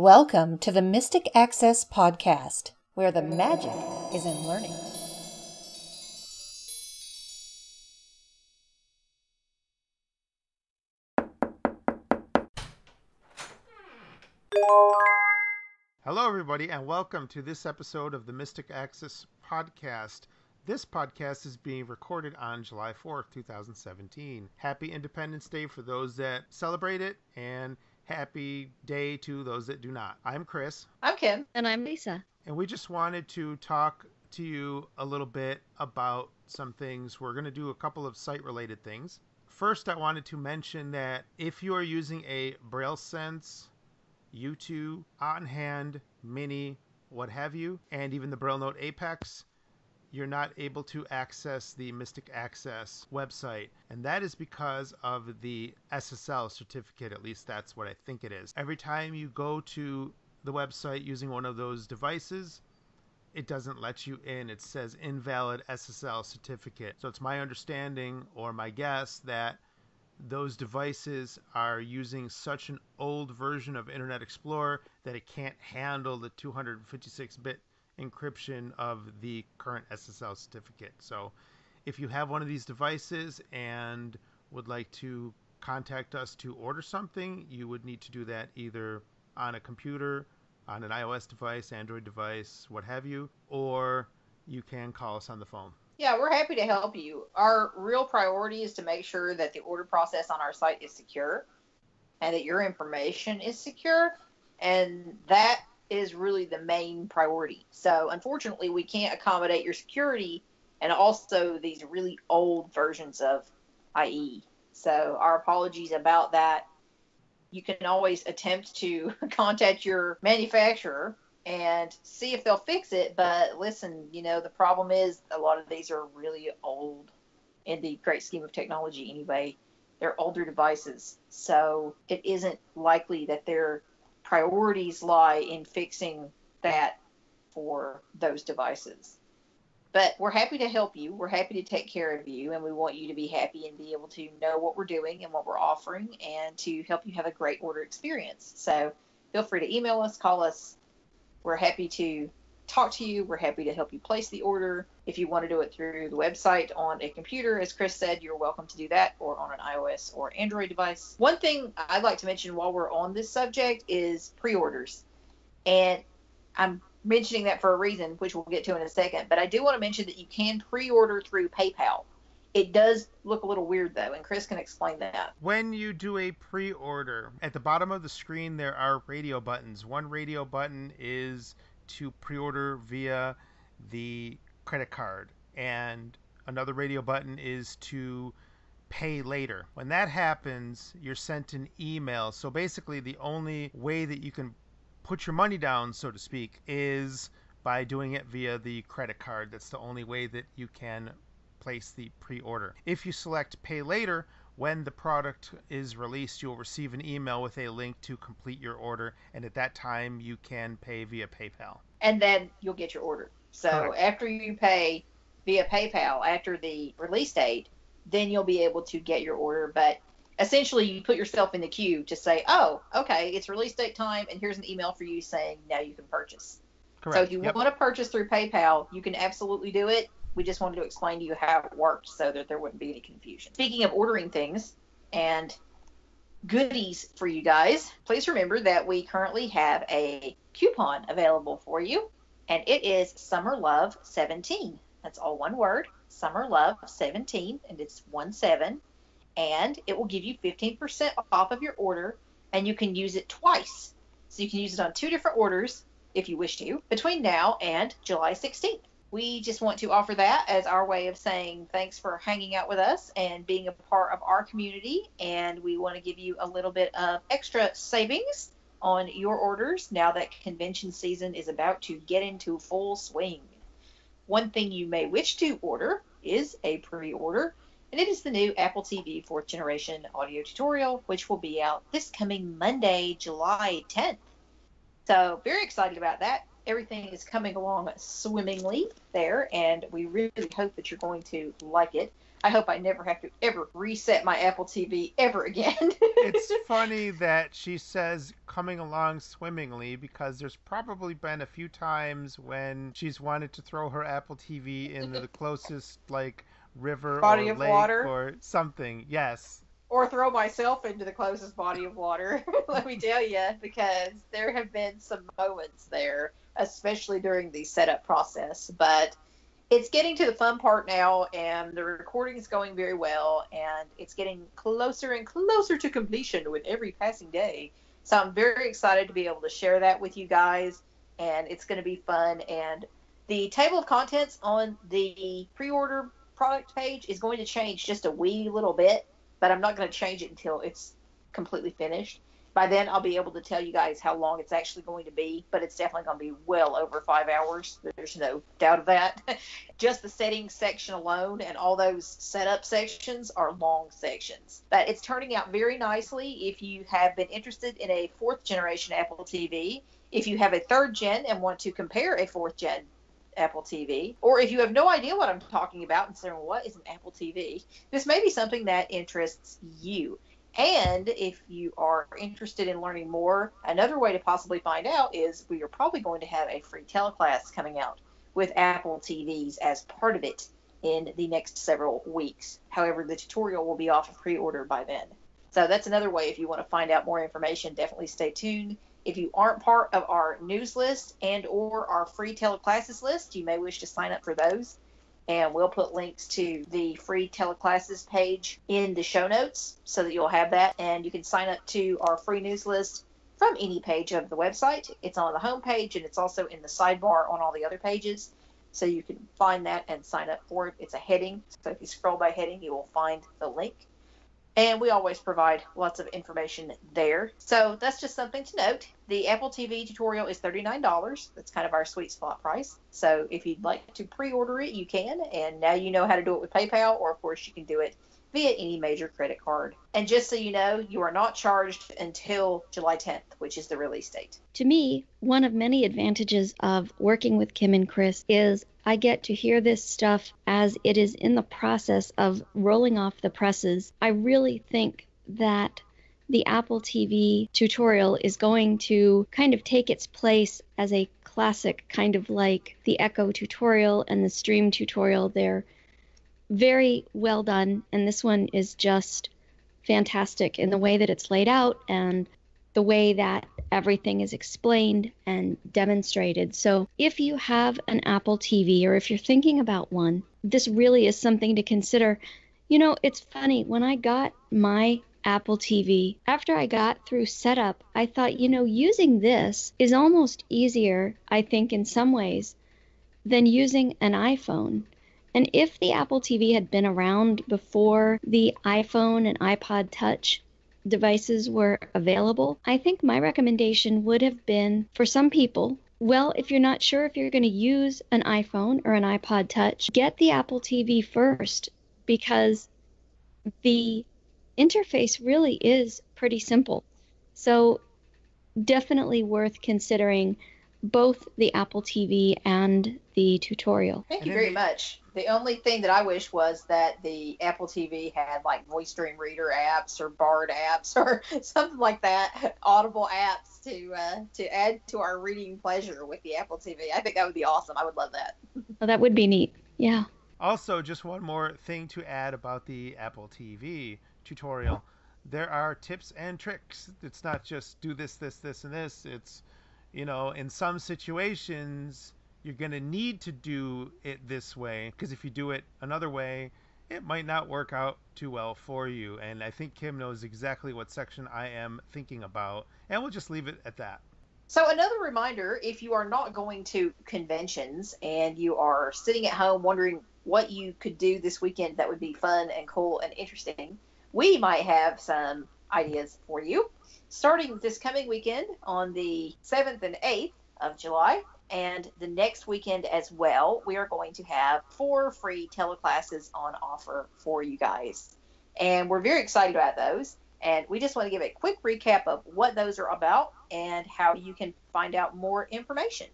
Welcome to the Mystic Access Podcast, where the magic is in learning. Hello, everybody, and welcome to this episode of the Mystic Access Podcast. This podcast is being recorded on July 4th, 2017. Happy Independence Day for those that celebrate it, and happy day to those that do not. I'm Chris. I'm Kim. And I'm Lisa. And we just wanted to talk to you a little bit about some things. We're going to do a couple of site-related things. First, I wanted to mention that if you are using a BrailleSense U2, On Hand, Mini, what have you, and even the Braille Note Apex, you're not able to access the Mystic Access website. And that is because of the SSL certificate, at least that's what I think it is. Every time you go to the website using one of those devices, it doesn't let you in. It says invalid SSL certificate. So it's my understanding or my guess that those devices are using such an old version of Internet Explorer that it can't handle the 256-bit encryption of the current SSL certificate. So if you have one of these devices and would like to contact us to order something, you would need to do that either on a computer, on an iOS device, Android device, what have you, or you can call us on the phone. Yeah, we're happy to help you. Our real priority is to make sure that the order process on our site is secure and that your information is secure, and that is really the main priority. So unfortunately, we can't accommodate your security and also these really old versions of IE. So our apologies about that. You can always attempt to contact your manufacturer and see if they'll fix it. But listen, the problem is a lot of these are really old in the great scheme of technology anyway. They're older devices. So it isn't likely that their priorities lie in fixing that for those devices. But we're happy to help you. We're happy to take care of you, and we want you to be happy and be able to know what we're doing and what we're offering and to help you have a great order experience. So feel free to email us, call us. We're happy to talk to you. We're happy to help you place the order. If you want to do it through the website on a computer, as Chris said, you're welcome to do that, or on an iOS or Android device. One thing I'd like to mention while we're on this subject is pre-orders. And I'm mentioning that for a reason, which we'll get to in a second. But I do want to mention that you can pre-order through PayPal. It does look a little weird, though, and Chris can explain that. When you do a pre-order, at the bottom of the screen there are radio buttons. One radio button is to pre-order via the credit card, and another radio button is to pay later. When that happens, you're sent an email. So basically the only way that you can put your money down, so to speak, is by doing it via the credit card. That's the only way that you can place the pre-order. If you select pay later, when the product is released, you'll receive an email with a link to complete your order, and at that time you can pay via PayPal. And then you'll get your order. So Correct. After you pay via PayPal after the release date, then you'll be able to get your order. But essentially you put yourself in the queue to say, oh, okay, it's release date time, and here's an email for you saying now you can purchase. Correct. So if you want to purchase through PayPal, you can absolutely do it. We just wanted to explain to you how it worked so that there wouldn't be any confusion. Speaking of ordering things and goodies for you guys, please remember that we currently have a coupon available for you, and it is Summer Love 17. That's all one word, Summer Love 17, and it's 17, and it will give you 15% off of your order, and you can use it twice. So you can use it on 2 different orders if you wish to, between now and July 16th. We just want to offer that as our way of saying thanks for hanging out with us and being a part of our community. And we want to give you a little bit of extra savings on your orders now that convention season is about to get into full swing. One thing you may wish to order is a pre-order, and it is the new Apple TV 4th generation audio tutorial, which will be out this coming Monday, July 10th. So very excited about that. Everything is coming along swimmingly there, and we really hope that you're going to like it. I hope I never have to ever reset my Apple TV ever again. It's funny that she says coming along swimmingly because there's probably been a few times when she's wanted to throw her Apple TV into the closest like river Body or of lake water. or something. Yes. Or throw myself into the closest body of water. Let me tell you, because there have been some moments there, especially during the setup process. But it's getting to the fun part now, and the recording is going very well, and it's getting closer and closer to completion with every passing day. So I'm very excited to be able to share that with you guys, and it's going to be fun. And the table of contents on the pre-order product page is going to change just a wee little bit, but I'm not going to change it until it's completely finished. By then, I'll be able to tell you guys how long it's actually going to be, but it's definitely going to be well over 5 hours. There's no doubt of that. Just the settings section alone and all those setup sections are long sections. But it's turning out very nicely. If you have been interested in a fourth generation Apple TV, if you have a third gen and want to compare a fourth gen Apple TV, or if you have no idea what I'm talking about and saying, well, what is an Apple TV? This may be something that interests you. And if you are interested in learning more, another way to possibly find out is we are probably going to have a free teleclass coming out with Apple TVs as part of it in the next several weeks. However, the tutorial will be off of pre-order by then. So that's another way if you want to find out more information, definitely stay tuned. If you aren't part of our news list and or our free teleclasses list, you may wish to sign up for those. And we'll put links to the free teleclasses page in the show notes so that you'll have that. And you can sign up to our free news list from any page of the website. It's on the home page and it's also in the sidebar on all the other pages. So you can find that and sign up for it. It's a heading. So if you scroll by heading, you will find the link. And we always provide lots of information there. So that's just something to note. The Apple TV tutorial is $39. That's kind of our sweet spot price. So if you'd like to pre-order it, you can. And now you know how to do it with PayPal, or of course you can do it via any major credit card. And just so you know, you are not charged until July 10th, which is the release date. To me, one of many advantages of working with Kim and Chris is I get to hear this stuff as it is in the process of rolling off the presses. I really think that the Apple TV tutorial is going to kind of take its place as a classic, kind of like the Echo tutorial and the Stream tutorial. They're very well done, and this one is just fantastic in the way that it's laid out and the way that everything is explained and demonstrated. So if you have an Apple TV or if you're thinking about one, this really is something to consider. You know, it's funny, when I got my Apple TV, after I got through setup, I thought, you know, using this is almost easier, I think, in some ways, than using an iPhone. And if the Apple TV had been around before the iPhone and iPod Touch devices were available, I think my recommendation would have been for some people, well, if you're not sure if you're going to use an iPhone or an iPod Touch, get the Apple TV first, because the interface really is pretty simple. So definitely worth considering both the Apple TV and the tutorial. Thank you very much. The only thing that I wish was that the Apple TV had like voice dream reader apps or Bard apps or something like that, Audible apps to add to our reading pleasure with the Apple TV. I think that would be awesome. I would love that. Well, that would be neat. Yeah. Also, just one more thing to add about the Apple TV tutorial. There are tips and tricks. It's not just do this, this, this, and this. It's, you know, in some situations, you're going to need to do it this way, because if you do it another way, it might not work out too well for you. And I think Kim knows exactly what section I am thinking about, and we'll just leave it at that. So another reminder, if you are not going to conventions and you are sitting at home wondering what you could do this weekend that would be fun and cool and interesting, we might have some ideas for you. Starting this coming weekend on the 7th and 8th of July, and the next weekend as well, we are going to have 4 free teleclasses on offer for you guys. And we're very excited about those. And we just want to give a quick recap of what those are about and how you can find out more information.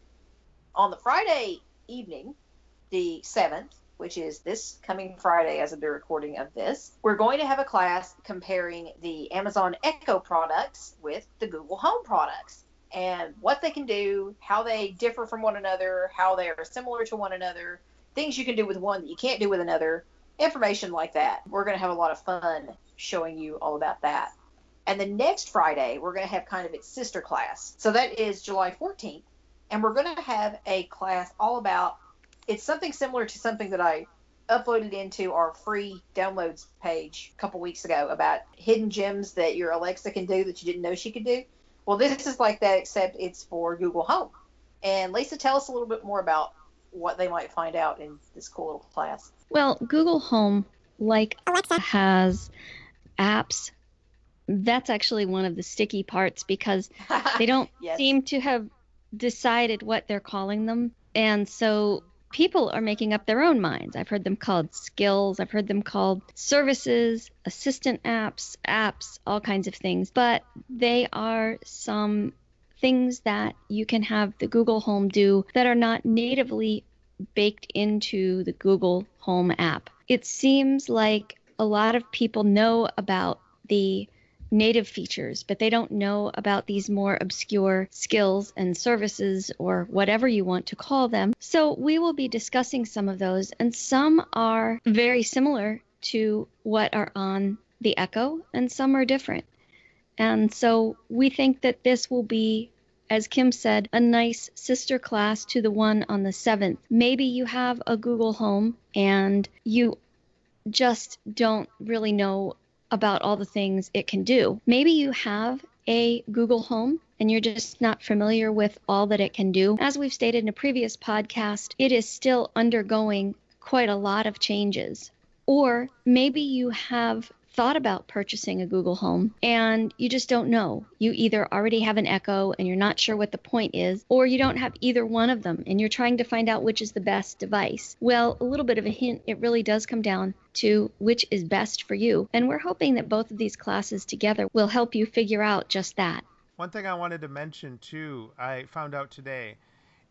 On the Friday evening, the 7th, which is this coming Friday as of the recording of this, we're going to have a class comparing the Amazon Echo products with the Google Home products and what they can do, how they differ from one another, how they are similar to one another, things you can do with one that you can't do with another, information like that. We're going to have a lot of fun showing you all about that. And the next Friday, we're going to have kind of its sister class. So that is July 14th. And we're going to have a class all about, it's something similar to something that I uploaded into our free downloads page a couple weeks ago about hidden gems that your Alexa can do that you didn't know she could do. Well, this is like that, except it's for Google Home. And Lisa, tell us a little bit more about what they might find out in this cool little class. Well, Google Home, like Alexa, has apps. That's actually one of the sticky parts because they don't Yes. seem to have decided what they're calling them. And so people are making up their own minds. I've heard them called skills. I've heard them called services, assistant apps, all kinds of things. But they are some things that you can have the Google Home do that are not natively baked into the Google Home app. It seems like a lot of people know about the native features, but they don't know about these more obscure skills and services or whatever you want to call them. So we will be discussing some of those, and some are very similar to what are on the Echo, and some are different. And so we think that this will be, as Kim said, a nice sister class to the one on the 7th. Maybe you have a Google Home and you just don't really know about all the things it can do. Maybe you have a Google Home and you're just not familiar with all that it can do. As we've stated in a previous podcast, it is still undergoing quite a lot of changes. Or maybe you have thought about purchasing a Google Home and you just don't know. You either already have an Echo and you're not sure what the point is, or you don't have either one of them and you're trying to find out which is the best device. Well, a little bit of a hint, it really does come down to which is best for you. And we're hoping that both of these classes together will help you figure out just that. One thing I wanted to mention too, I found out today,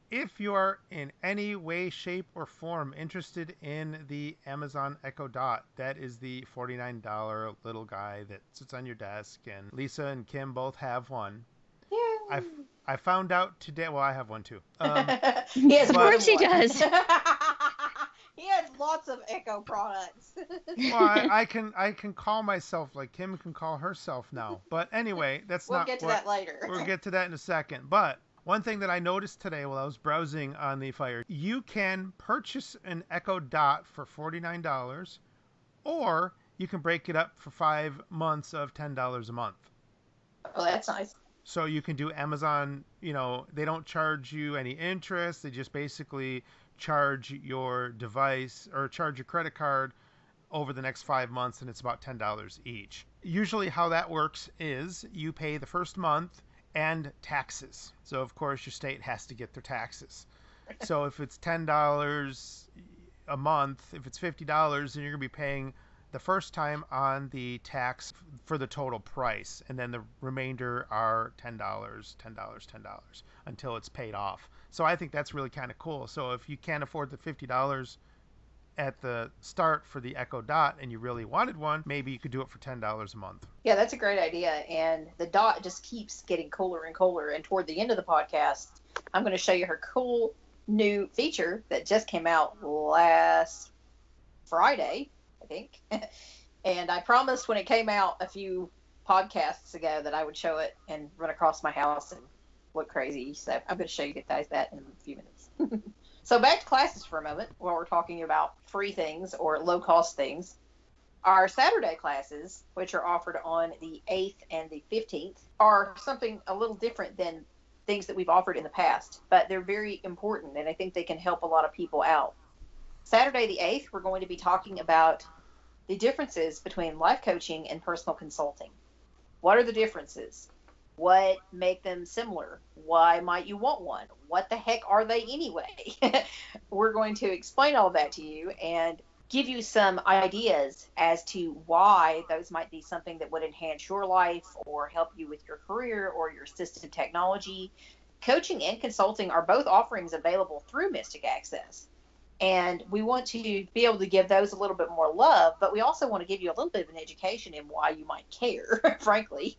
if you are in any way, shape, or form interested in the Amazon Echo Dot, that is the $49 little guy that sits on your desk, and Lisa and Kim both have one. Yay. I found out today, well, I have one too. Yes, of course he does. He has lots of Echo products. Well, I can call myself like Kim can call herself now. But anyway, We'll get to that later. We'll get to that in a second. But one thing that I noticed today while I was browsing on the Fire, you can purchase an Echo Dot for $49, or you can break it up for 5 months of $10 a month. Oh, that's nice. So you can do Amazon, they don't charge you any interest. They just basically charge your device or charge your credit card over the next 5 months, and it's about $10 each. Usually how that works is you pay the first month and taxes. So of course your state has to get their taxes. So if it's $10 a month, if it's $50, then you're going to be paying the first time on the tax for the total price, and then the remainder are $10 until it's paid off. So I think that's really kind of cool. So if you can't afford the $50 at the start for the Echo Dot and you really wanted one, maybe you could do it for $10 a month. Yeah, that's a great idea. And the Dot just keeps getting cooler and cooler. And toward the end of the podcast, I'm going to show you her cool new feature that just came out last Friday, I think. And I promised when it came out a few podcasts ago that I would show it and run across my house and look crazy. So I'm going to show you guys that in a few minutes. So back to classes for a moment while we're talking about free things or low-cost things. Our Saturday classes, which are offered on the 8th and the 15th, are something a little different than things that we've offered in the past, but they're very important, and I think they can help a lot of people out. Saturday the 8th, we're going to be talking about the differences between life coaching and personal consulting. What are the differences? What make them similar? Why might you want one? What the heck are they anyway? We're going to explain all that to you and give you some ideas as to why those might be something that would enhance your life or help you with your career or your assistive technology. Coaching and consulting are both offerings available through Mystic Access. And we want to be able to give those a little bit more love, but we also want to give you a little bit of an education in why you might care, frankly.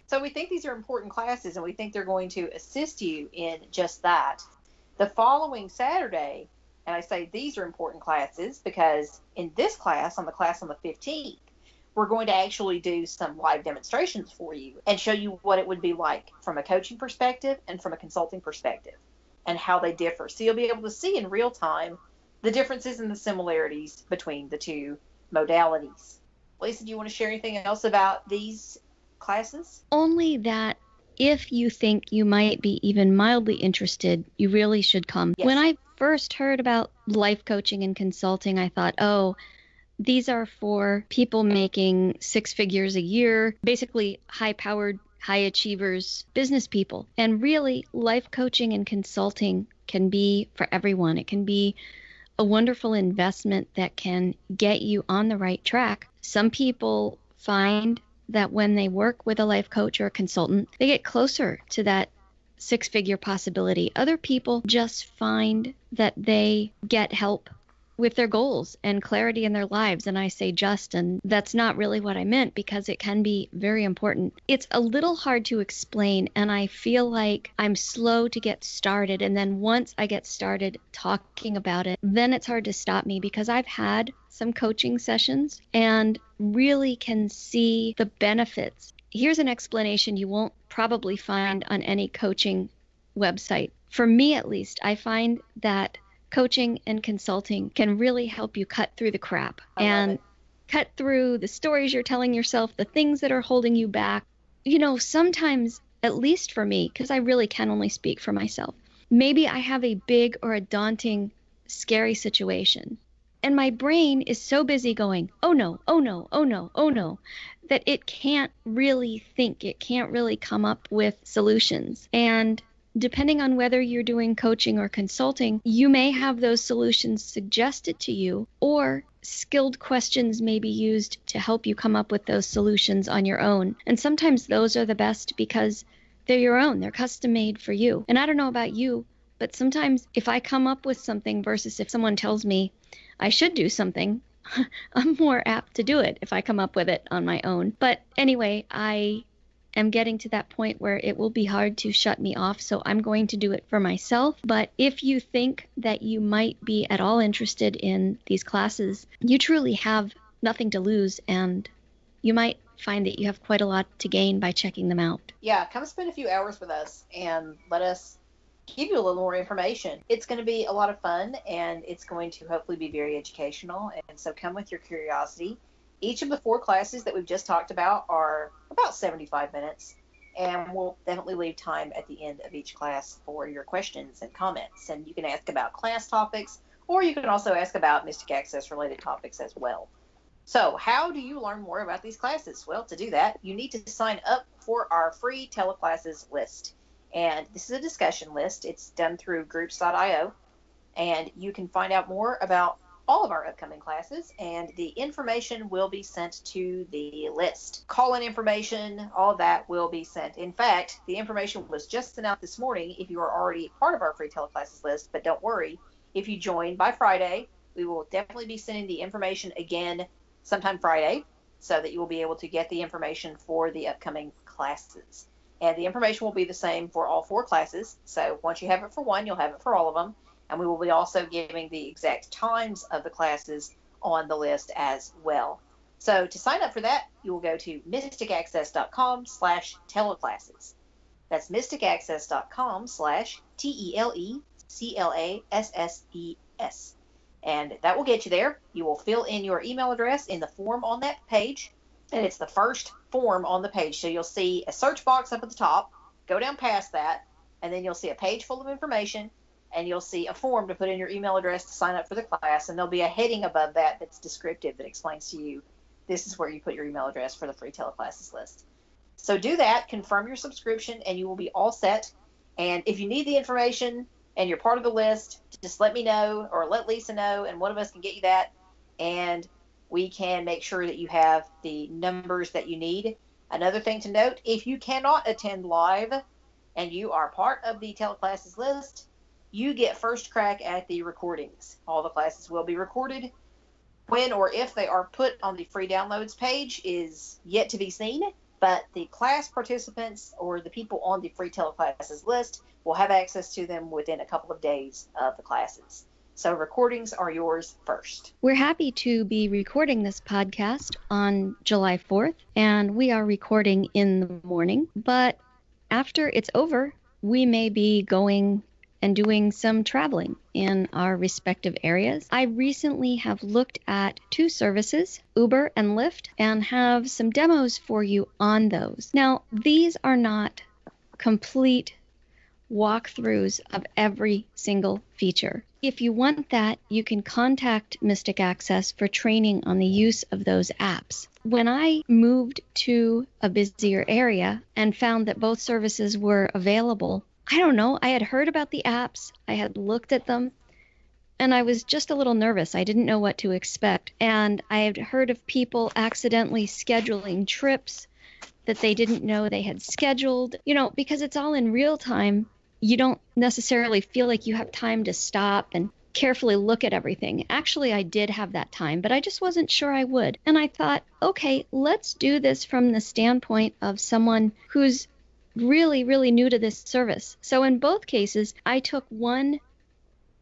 So we think these are important classes, and we think they're going to assist you in just that. The following Saturday, and I say these are important classes because in this class, on the class on the 15th, we're going to actually do some live demonstrations for you and show you what it would be like from a coaching perspective and from a consulting perspective and how they differ. So you'll be able to see in real time the differences and the similarities between the two modalities. Lisa, do you want to share anything else about these classes? Only that if you think you might be even mildly interested, you really should come. Yes. When I first heard about life coaching and consulting, I thought, oh, these are for people making 6 figures a year, basically high-powered, high achievers, business people. And really, life coaching and consulting can be for everyone. It can be a wonderful investment that can get you on the right track. Some people find that when they work with a life coach or a consultant, they get closer to that 6-figure possibility. Other people just find that they get help with their goals and clarity in their lives. And I say just, and that's not really what I meant because it can be very important. It's a little hard to explain, and I feel like I'm slow to get started. And then once I get started talking about it, then it's hard to stop me because I've had some coaching sessions and really can see the benefits. Here's an explanation you won't probably find on any coaching website. For me, at least, I find that coaching and consulting can really help you cut through the crap and cut through the stories you're telling yourself, the things that are holding you back. You know, sometimes, at least for me, because I really can only speak for myself, maybe I have a big or a daunting, scary situation. And my brain is so busy going, oh no, oh no, oh no, oh no, that it can't really think. It can't really come up with solutions. And depending on whether you're doing coaching or consulting, you may have those solutions suggested to you, or skilled questions may be used to help you come up with those solutions on your own. And sometimes those are the best because they're your own. They're custom made for you. And I don't know about you, but sometimes if I come up with something versus if someone tells me I should do something, I'm more apt to do it if I come up with it on my own. But anyway, I am getting to that point where it will be hard to shut me off, so I'm going to do it for myself. But if you think that you might be at all interested in these classes, you truly have nothing to lose, and you might find that you have quite a lot to gain by checking them out. Yeah, come spend a few hours with us and let us give you a little more information. It's going to be a lot of fun, and it's going to hopefully be very educational, and so come with your curiosity. Each of the 4 classes that we've just talked about are about 75 minutes, and we'll definitely leave time at the end of each class for your questions and comments. And you can ask about class topics, or you can also ask about Mystic Access related topics as well. So how do you learn more about these classes? Well, to do that, you need to sign up for our free teleclasses list. And this is a discussion list. It's done through groups.io, and you can find out more about all of our upcoming classes, and the information will be sent to the list. Call-in information, all of that will be sent. In fact, the information was just sent out this morning if you are already part of our free teleclasses list, but don't worry. If you join by Friday, we will definitely be sending the information again sometime Friday so that you will be able to get the information for the upcoming classes. And the information will be the same for all 4 classes. So once you have it for one, you'll have it for all of them. And we will be also giving the exact times of the classes on the list as well. So to sign up for that, you will go to mysticaccess.com/teleclasses. That's mysticaccess.com/teleclasses. And that will get you there. You will fill in your email address in the form on that page. And it's the first form on the page. So you'll see a search box up at the top. Go down past that, and then you'll see a page full of information. And you'll see a form to put in your email address to sign up for the class, and there'll be a heading above that that's descriptive that explains to you this is where you put your email address for the free teleclasses list. So do that, confirm your subscription, and you will be all set. And if you need the information and you're part of the list, just let me know or let Lisa know, and one of us can get you that, and we can make sure that you have the numbers that you need. Another thing to note, if you cannot attend live and you are part of the teleclasses list, you get first crack at the recordings. All the classes will be recorded. When or if they are put on the free downloads page is yet to be seen, but the class participants or the people on the free teleclasses list will have access to them within a couple of days of the classes. So recordings are yours first. We're happy to be recording this podcast on July 4th, and we are recording in the morning. But after it's over, we may be going and doing some traveling in our respective areas. I recently have looked at 2 services, Uber and Lyft, and have some demos for you on those. Now, these are not complete walkthroughs of every single feature. If you want that, you can contact Mystic Access for training on the use of those apps. When I moved to a busier area and found that both services were available, I don't know, I had heard about the apps, I had looked at them, and I was just a little nervous. I didn't know what to expect. And I had heard of people accidentally scheduling trips that they didn't know they had scheduled. You know, because it's all in real time, you don't necessarily feel like you have time to stop and carefully look at everything. Actually, I did have that time, but I just wasn't sure I would. And I thought, okay, let's do this from the standpoint of someone who's really, really new to this service. So in both cases, I took one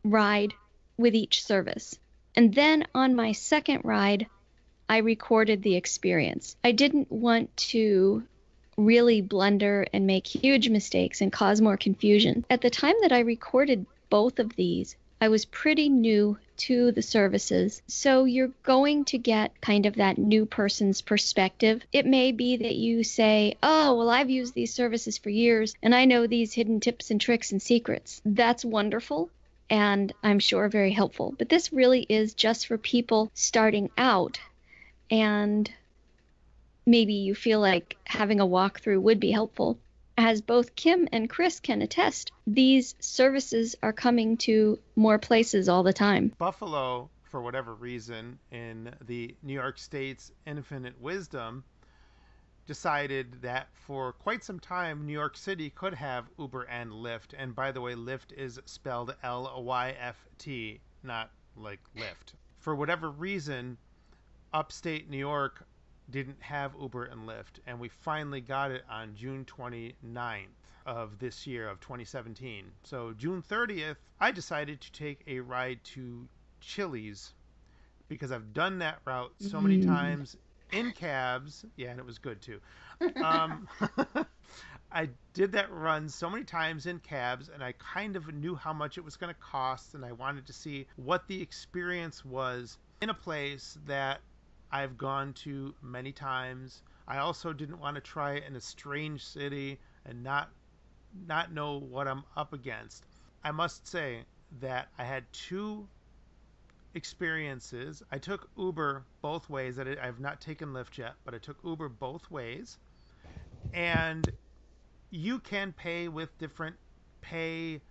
ride with each service. And then on my second ride, I recorded the experience. I didn't want to really blunder and make huge mistakes and cause more confusion. At the time that I recorded both of these, I was pretty new to the services, so you're going to get kind of that new person's perspective. It may be that you say, oh, well, I've used these services for years, and I know these hidden tips and tricks and secrets. That's wonderful, and I'm sure very helpful. But this really is just for people starting out, and maybe you feel like having a walkthrough would be helpful. As both Kim and Chris can attest, these services are coming to more places all the time. Buffalo, for whatever reason, in the New York State's infinite wisdom, decided that for quite some time, New York City could have Uber and Lyft. And by the way, Lyft is spelled Lyft, not like Lyft. For whatever reason, upstate New York didn't have Uber and Lyft, and we finally got it on June 29th of this year of 2017. So June 30th, I decided to take a ride to Chili's because I've done that route so many times in cabs. Yeah, and it was good too. I did that run so many times in cabs, and I kind of knew how much it was going to cost, and I wanted to see what the experience was in a place that I've gone to many times. I also didn't want to try it in a strange city and not know what I'm up against. I must say that I had 2 experiences. I took Uber both ways. I've not taken Lyft yet, but I took Uber both ways. And you can pay with different pay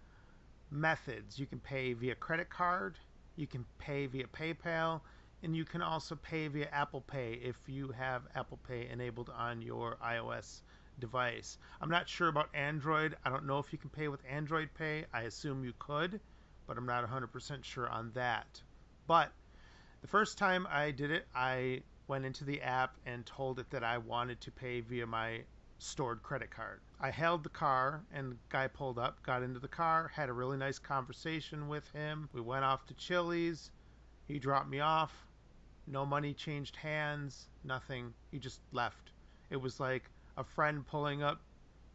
methods. You can pay via credit card, you can pay via PayPal, and you can also pay via Apple Pay if you have Apple Pay enabled on your iOS device. I'm not sure about Android. I don't know if you can pay with Android Pay. I assume you could, but I'm not 100% sure on that. But the first time I did it, I went into the app and told it that I wanted to pay via my stored credit card. I hailed the car, and the guy pulled up, got into the car, had a really nice conversation with him. We went off to Chili's. He dropped me off. No money changed hands, nothing. He just left. It was like a friend pulling up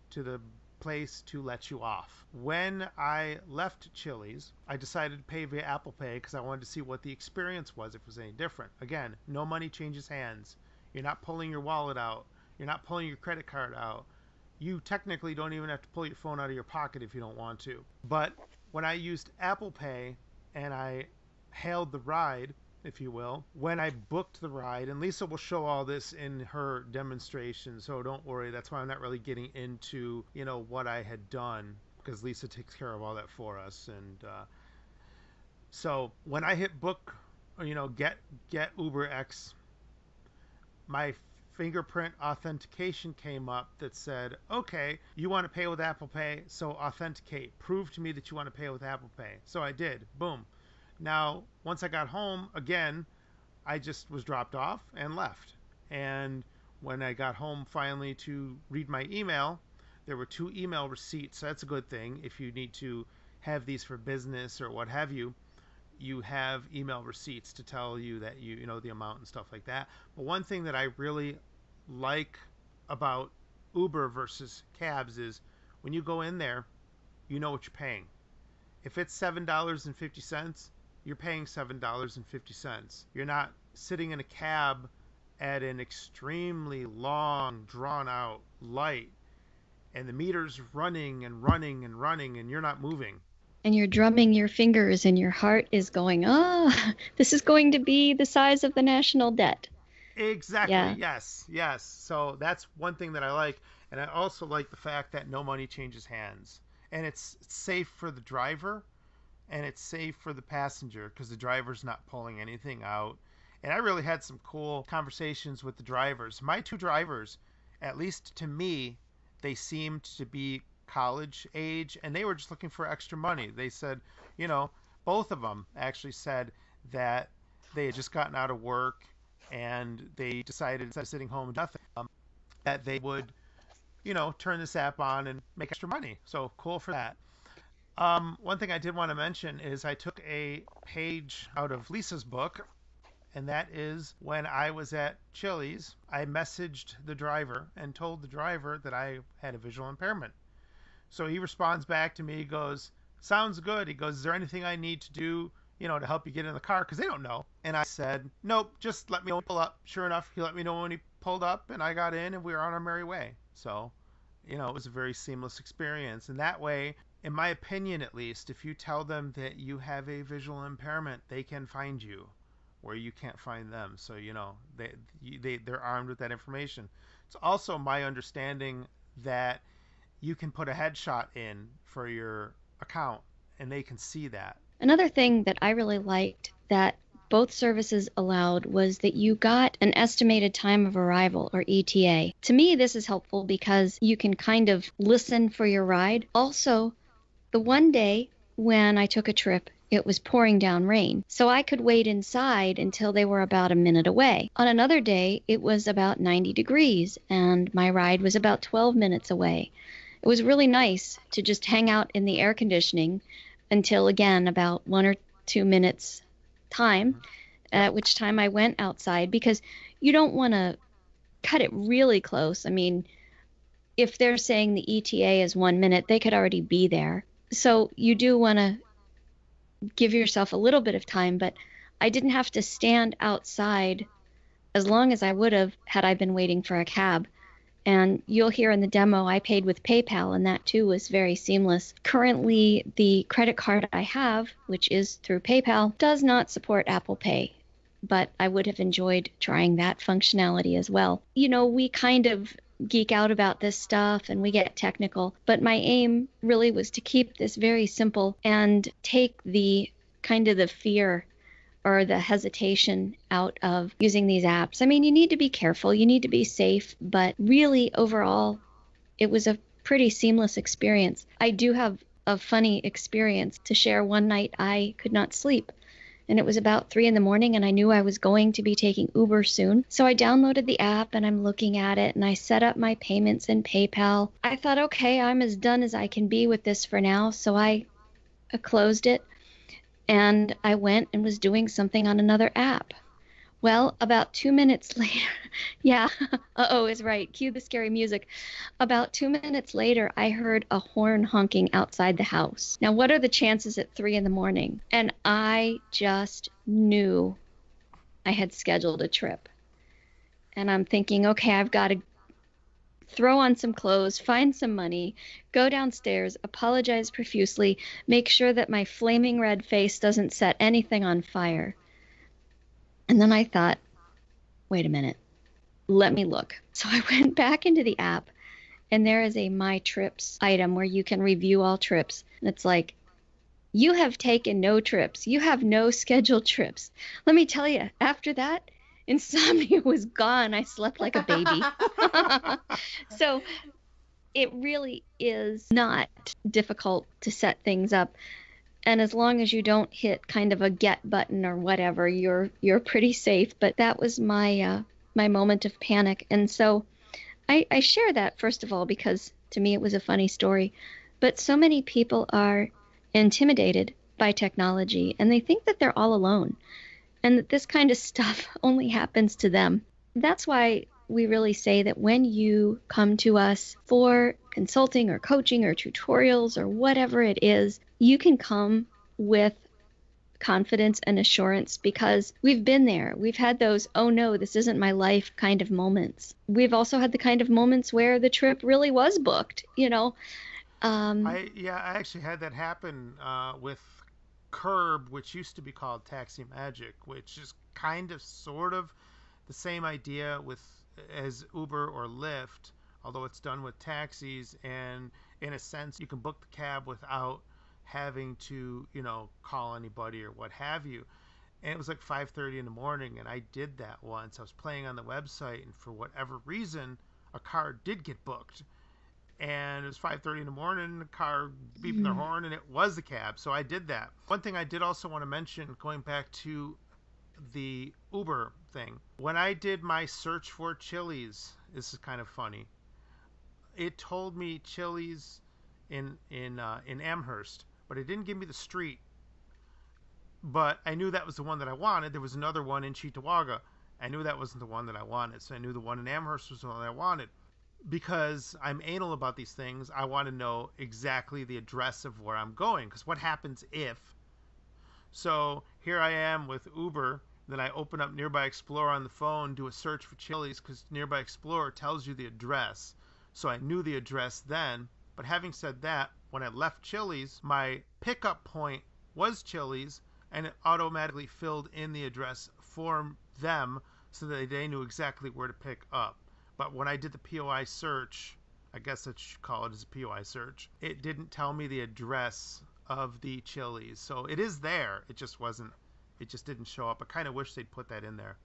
to the place to let you off. When I left Chili's, I decided to pay via Apple Pay because I wanted to see what the experience was, if it was any different. Again, no money changes hands. You're not pulling your wallet out. You're not pulling your credit card out. You technically don't even have to pull your phone out of your pocket if you don't want to. But when I used Apple Pay and I hailed the ride, if you will, when I booked the ride, and Lisa will show all this in her demonstration, so don't worry. That's why I'm not really getting into, what I had done, because Lisa takes care of all that for us. And so when I hit book, get Uber X, my fingerprint authentication came up that said, okay, you want to pay with Apple Pay, so authenticate. Prove to me that you want to pay with Apple Pay. So I did. Boom. Now, once I got home, again, I just was dropped off and left. And when I got home finally to read my email, there were 2 email receipts. So that's a good thing. If you need to have these for business or what have you, you have email receipts to tell you that you know the amount and stuff like that. But one thing that I really like about Uber versus cabs is when you go in there, you know what you're paying. If it's $7.50, you're paying $7.50. You're not sitting in a cab at an extremely long, drawn out light, and the meter's running and running and running, and you're not moving. And you're drumming your fingers and your heart is going, this is going to be the size of the national debt. Exactly. Yeah. Yes. So that's one thing that I like. And I also like the fact that no money changes hands. And it's safe for the driver and it's safe for the passenger because the driver's not pulling anything out. And I really had some cool conversations with the drivers. My 2 drivers, at least to me, they seemed to be college age and they were just looking for extra money. They said, both of them actually said that they had just gotten out of work and they decided instead of sitting home and nothing, that they would, turn this app on and make extra money. So cool for that. One thing I did want to mention is I took a page out of Lisa's book, and that is when I was at Chili's, I messaged the driver and told the driver that I had a visual impairment. So he responds back to me, he goes, sounds good. He goes, is there anything I need to do, to help you get in the car? Because they don't know. And I said, nope, just let me know when you pull up. Sure enough, he let me know when he pulled up, and I got in, and we were on our merry way. So, it was a very seamless experience. And that way, in my opinion at least, if you tell them that you have a visual impairment, they can find you where you can't find them. So, they're armed with that information. It's also my understanding that you can put a headshot in for your account and they can see that. Another thing that I really liked that both services allowed was that you got an estimated time of arrival, or ETA. To me, this is helpful because you can kind of listen for your ride. Also, the one day when I took a trip, it was pouring down rain, so I could wait inside until they were about a minute away. On another day, it was about 90 degrees, and my ride was about 12 minutes away. It was really nice to just hang out in the air conditioning until, again, about 1 or 2 minutes time, at which time I went outside, because you don't want to cut it really close. I mean, if they're saying the ETA is 1 minute, they could already be there. So you do want to give yourself a little bit of time, but I didn't have to stand outside as long as I would have had I been waiting for a cab. And you'll hear in the demo, I paid with PayPal, and that too was very seamless. Currently, the credit card I have, which is through PayPal, does not support Apple Pay, but I would have enjoyed trying that functionality as well. We kind of geek out about this stuff and we get technical, but my aim really was to keep this very simple and take the kind of the fear or the hesitation out of using these apps. I mean, you need to be careful, you need to be safe, but really overall, it was a pretty seamless experience. I do have a funny experience to share. One night I could not sleep, and it was about 3 a.m, and I knew I was going to be taking Uber soon. So I downloaded the app and I'm looking at it, and I set up my payments in PayPal. I thought, okay, I'm as done as I can be with this for now. So I closed it and I went and was doing something on another app. Well, about 2 minutes later, yeah, is right, cue the scary music. About 2 minutes later, I heard a horn honking outside the house. Now, what are the chances at 3 a.m? And I just knew I had scheduled a trip. And I'm thinking, okay, I've got to throw on some clothes, find some money, go downstairs, apologize profusely, make sure that my flaming red face doesn't set anything on fire. And then I thought, wait a minute, let me look. So I went back into the app, and there is a My Trips item where you can review all trips. And it's like, you have taken no trips. You have no scheduled trips. Let me tell you, after that, insomnia was gone. I slept like a baby. So it really is not difficult to set things up. And as long as you don't hit kind of a get button or whatever, you're pretty safe. But that was my my moment of panic. And so I share that, first of all, because to me it was a funny story. But so many people are intimidated by technology, and they think that they're all alone and that this kind of stuff only happens to them. That's why we really say that when you come to us for consulting or coaching or tutorials or whatever it is, you can come with confidence and assurance, because we've been there. We've had those, oh no, this isn't my life kind of moments. We've also had the kind of moments where the trip really was booked, you know. I actually had that happen with Curb, which used to be called Taxi Magic, which is kind of sort of the same idea with as Uber or Lyft, although it's done with taxis, and in a sense you can book the cab without having to, call anybody or what have you. And it was like 5:30 in the morning, and I did that once. I was playing on the website, and for whatever reason, a car did get booked. And it was 5:30 in the morning, the car beeping their horn, and it was the cab. So I did that. One thing I did also want to mention, going back to the Uber thing, when I did my search for Chili's, this is kind of funny. It told me Chili's in Amherst, but it didn't give me the street. But I knew that was the one that I wanted. There was another one in Cheektowaga. I knew that wasn't the one that I wanted, so I knew the one in Amherst was the one that I wanted. Because I'm anal about these things, I want to know exactly the address of where I'm going. Because what happens if? So here I am with Uber. Then I open up Nearby Explorer on the phone, do a search for Chili's, because Nearby Explorer tells you the address. So I knew the address then. But having said that, when I left Chili's, my pickup point was Chili's, and it automatically filled in the address for them so that they knew exactly where to pick up. But when I did the POI search, I guess I should call it as a POI search, it didn't tell me the address of the Chili's. So it is there. It just didn't show up. I kind of wish they'd put that in there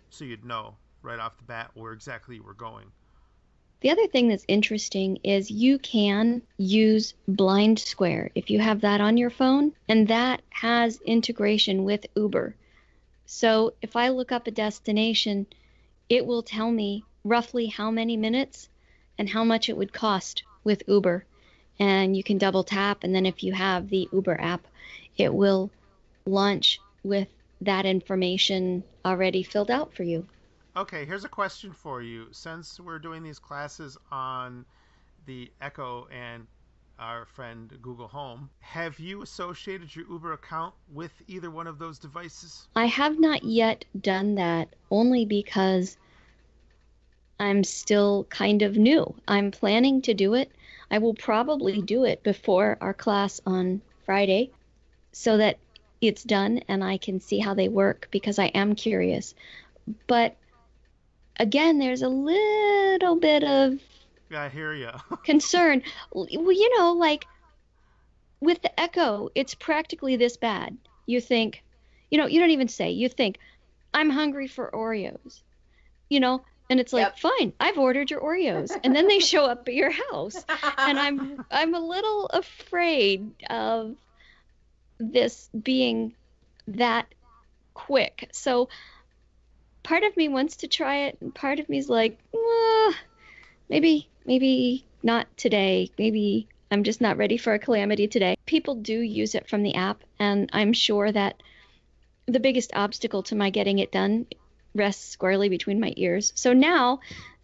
so you'd know right off the bat where exactly you were going. The other thing that's interesting is you can use Blind Square if you have that on your phone, and that has integration with Uber. So if I look up a destination, it will tell me roughly how many minutes and how much it would cost with Uber. And you can double tap, and then if you have the Uber app, it will launch with that information already filled out for you. Okay, here's a question for you. Since we're doing these classes on the Echo and our friend Google Home, have you associated your Uber account with either one of those devices? I have not yet done that, only because I'm still kind of new. I'm planning to do it. I will probably do it before our class on Friday so that it's done and I can see how they work, because I am curious. But again, there's a little bit of I hear you. concern. Well, like with the Echo, it's practically this bad. You think, you don't even say, you think, I'm hungry for Oreos, and it's like, fine, I've ordered your Oreos, and then they show up at your house, and I'm a little afraid of this being that quick. So part of me wants to try it, and part of me is like, maybe not today. Maybe I'm just not ready for a calamity today. People do use it from the app, and I'm sure that the biggest obstacle to my getting it done rests squarely between my ears. So now,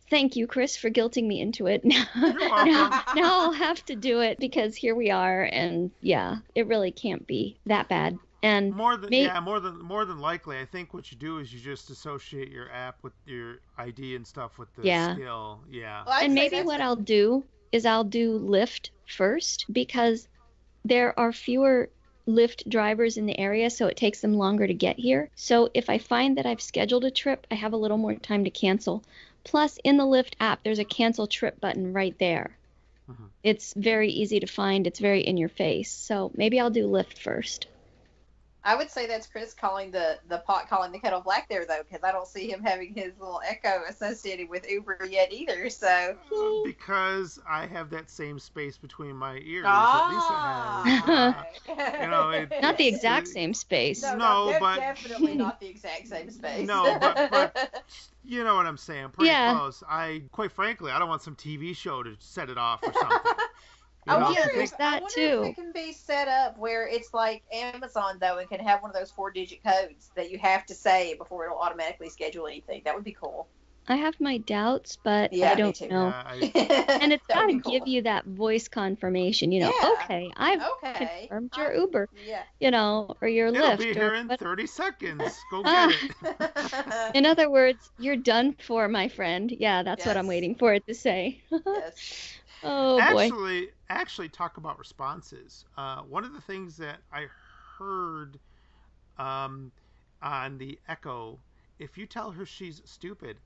thank you, Chris, for guilting me into it. now I'll have to do it, because here we are, and yeah, it really can't be that bad. And more than likely, I think what you do is you just associate your app with your ID and stuff with the skill. Yeah. Well, and maybe what I'll do is I'll do Lyft first, because there are fewer Lyft drivers in the area, so it takes them longer to get here. So if I find that I've scheduled a trip, I have a little more time to cancel. Plus, in the Lyft app, there's a cancel trip button right there. Mm-hmm. It's very easy to find. It's very in your face. So maybe I'll do Lyft first. I would say that's Chris calling the pot calling the kettle black there, though, because I don't see him having his little echo associated with Uber yet either. So Because I have that same space between my ears ah, that Lisa has. Not the exact same space. No, but definitely not the exact same space. No, but you know what I'm saying. Pretty Yeah. close. Quite frankly, I don't want some TV show to set it off or something. I wonder, there's that if too. it can be set up where it's like Amazon, though, and can have one of those 4-digit codes that you have to say before it'll automatically schedule anything. That would be cool. I have my doubts, but Yeah, I me don't too. know. Yeah, And it's That got would to be cool. give you that voice confirmation, Yeah. okay, I've Okay. confirmed your Uber, Yeah. or your it'll Lyft. be or here in what- 30 seconds. Go get it. In other words, you're done for, my friend. Yeah, that's what I'm Yes. waiting for it to say. Yes. Oh, boy. Actually, talk about responses. One of the things that I heard on the Echo, if you tell her she's stupid,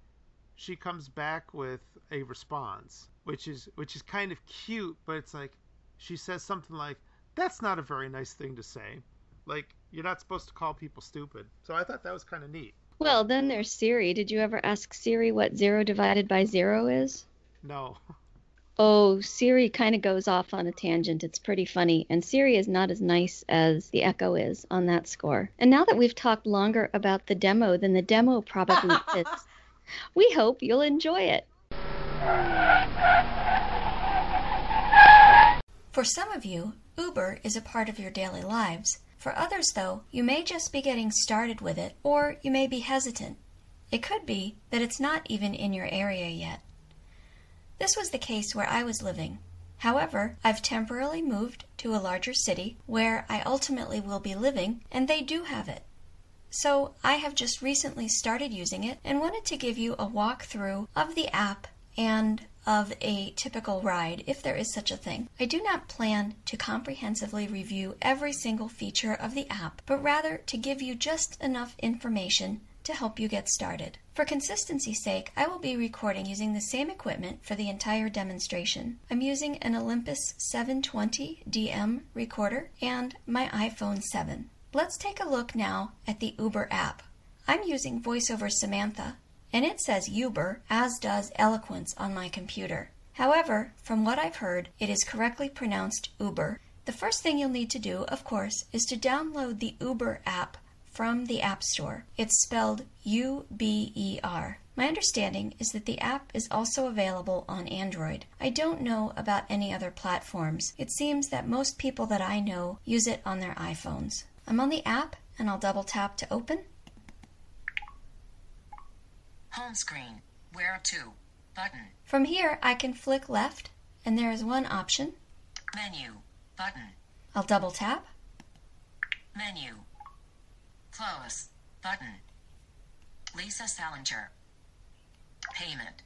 she comes back with a response, which is kind of cute, but it's like she says something like, "That's not a very nice thing to say." Like, you're not supposed to call people stupid. So I thought that was kind of neat. Well, then there's Siri. Did you ever ask Siri what 0 divided by 0 is? No. Oh, Siri kind of goes off on a tangent. It's pretty funny. And Siri is not as nice as the Echo is on that score. And now that we've talked longer about the demo than the demo probably is, we hope you'll enjoy it. For some of you, Uber is a part of your daily lives. For others, though, you may just be getting started with it, or you may be hesitant. It could be that it's not even in your area yet. This was the case where I was living. However, I've temporarily moved to a larger city where I ultimately will be living, and they do have it. So I have just recently started using it and wanted to give you a walkthrough of the app and of a typical ride, if there is such a thing. I do not plan to comprehensively review every single feature of the app, but rather to give you just enough information to help you get started. For consistency's sake, I will be recording using the same equipment for the entire demonstration. I'm using an Olympus 720 DM recorder and my iPhone 7. Let's take a look now at the Uber app. I'm using VoiceOver Samantha, and it says Uber, as does Eloquence on my computer. However, from what I've heard, it is correctly pronounced Uber. The first thing you'll need to do, of course, is to download the Uber app from the App Store. It's spelled U-B-E-R. My understanding is that the app is also available on Android. I don't know about any other platforms. It seems that most people that I know use it on their iPhones. I'm on the app, and I'll double tap to open. Home screen. Where to? Button. From here, I can flick left, and there is one option. Menu. Button. I'll double tap. Menu. Close. Button. Lisa Salinger. Payment.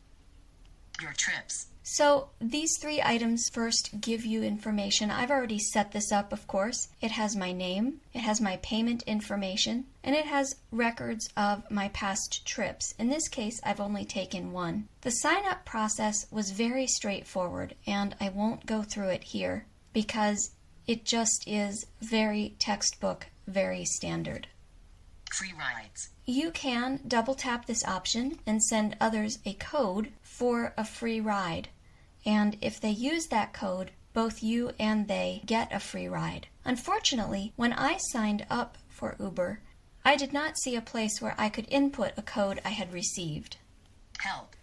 Your trips. So these 3 items first give you information. I've already set this up, of course. It has my name, it has my payment information, and it has records of my past trips. In this case, I've only taken 1. The sign-up process was very straightforward, and I won't go through it here because it just is very textbook, very standard. Free rides. You can double tap this option and send others a code for a free ride. And if they use that code, both you and they get a free ride. Unfortunately, when I signed up for Uber, I did not see a place where I could input a code I had received. Help.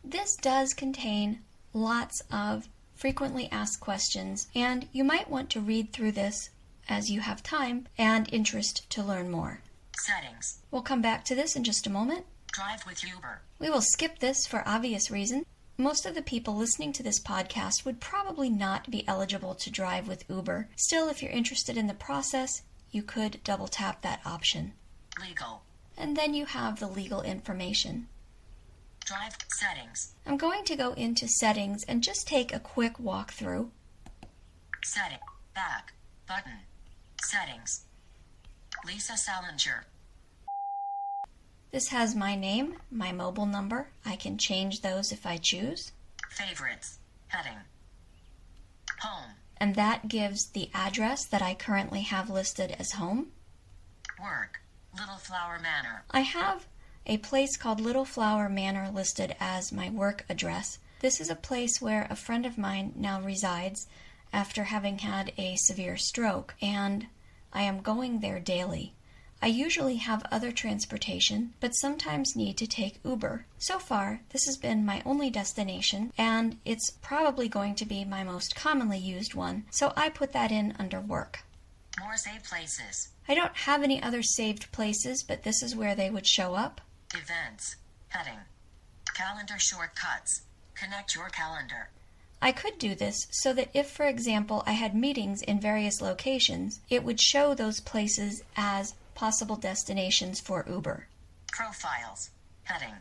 This does contain lots of frequently asked questions, and you might want to read through this as you have time and interest to learn more. Settings. We'll come back to this in just a moment. Drive with Uber. We will skip this for obvious reasons. Most of the people listening to this podcast would probably not be eligible to drive with Uber. Still, if you're interested in the process, you could double tap that option. Legal. And then you have the legal information. Drive settings. I'm going to go into settings and just take a quick walkthrough. Setting. Back. Button. Settings. Lisa Salinger. This has my name, my mobile number. I can change those if I choose. Favorites. Heading. Home. And that gives the address that I currently have listed as home. Work. Little Flower Manor. I have a place called Little Flower Manor listed as my work address. This is a place where a friend of mine now resides after having had a severe stroke, and I am going there daily. I usually have other transportation, but sometimes need to take Uber. So far, this has been my only destination, and it's probably going to be my most commonly used one, so I put that in under work. More saved places. I don't have any other saved places, but this is where they would show up. Events. Heading. Calendar shortcuts. Connect your calendar. I could do this so that if, for example, I had meetings in various locations, it would show those places as possible destinations for Uber. Profiles. Heading.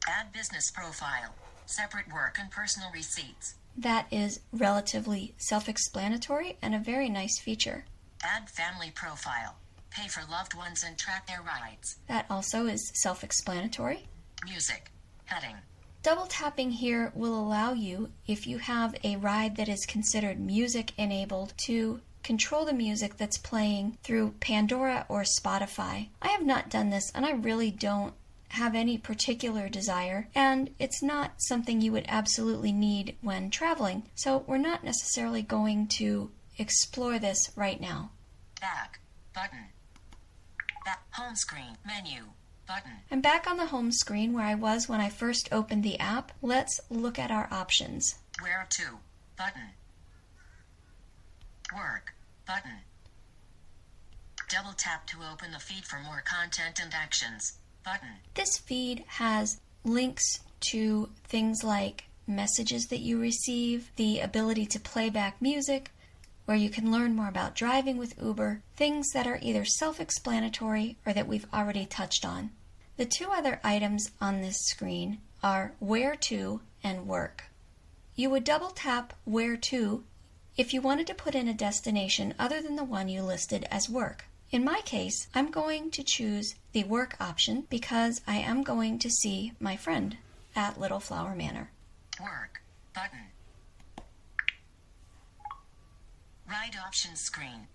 Add business profile. Separate work and personal receipts. That is relatively self-explanatory and a very nice feature. Add family profile. Pay for loved ones and track their rides. That also is self-explanatory. Music. Heading. Double tapping here will allow you, if you have a ride that is considered music enabled, to control the music that's playing through Pandora or Spotify. I have not done this, and I really don't have any particular desire, and it's not something you would absolutely need when traveling, so we're not necessarily going to explore this right now. Back. Button. Back. Home screen. Menu. Button. I'm back on the home screen where I was when I first opened the app. Let's look at our options. Where to? Button. Work. Button. Double tap to open the feed for more content and actions. Button. This feed has links to things like messages that you receive, the ability to play back music, where you can learn more about driving with Uber, things that are either self-explanatory or that we've already touched on. The two other items on this screen are Where to and Work. You would double tap Where to if you wanted to put in a destination other than the one you listed as work. In my case, I'm going to choose the work option because I am going to see my friend at Little Flower Manor. Work. Button. Ride options screen.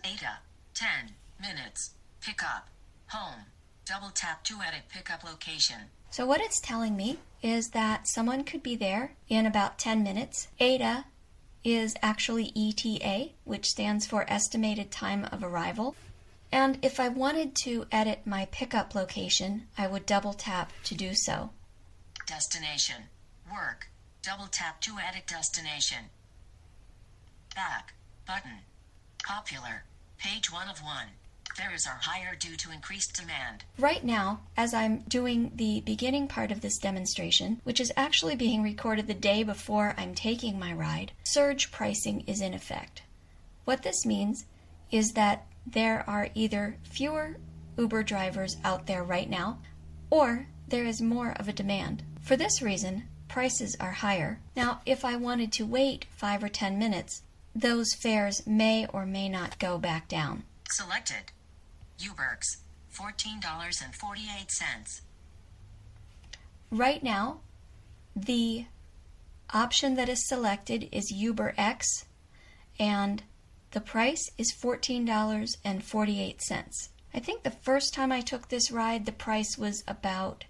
Data. 10 minutes. Pickup. Home. Double tap to edit pickup location. So what it's telling me is that someone could be there in about 10 minutes. ADA is actually ETA, which stands for Estimated Time of Arrival. And if I wanted to edit my pickup location, I would double tap to do so. Destination. Work. Double tap to edit destination. Back. Button. Popular. Page 1 of 1. Fares are higher due to increased demand. Right now, as I'm doing the beginning part of this demonstration, which is actually being recorded the day before I'm taking my ride, surge pricing is in effect. What this means is that there are either fewer Uber drivers out there right now, or there is more of a demand. For this reason, prices are higher. Now, if I wanted to wait 5 or 10 minutes, those fares may or may not go back down. Selected. Uberx. $14.48. Right now, the option that is selected is UberX, and the price is $14.48. I think the first time I took this ride, the price was about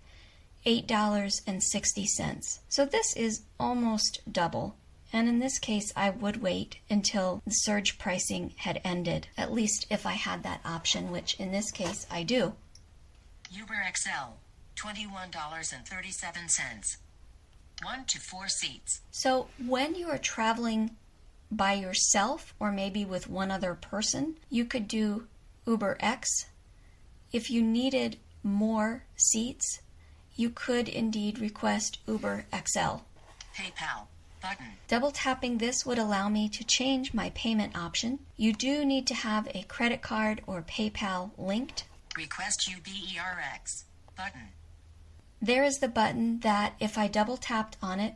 $8.60. So this is almost double. And in this case, I would wait until the surge pricing had ended, at least if I had that option, which in this case I do. Uber XL. $21.37. 1 to 4 seats. So when you are traveling by yourself or maybe with one other person, you could do Uber X. If you needed more seats, you could indeed request Uber XL. PayPal. Button. Double tapping this would allow me to change my payment option. You do need to have a credit card or PayPal linked. Request UberX. Button. There is the button that, if I double tapped on it,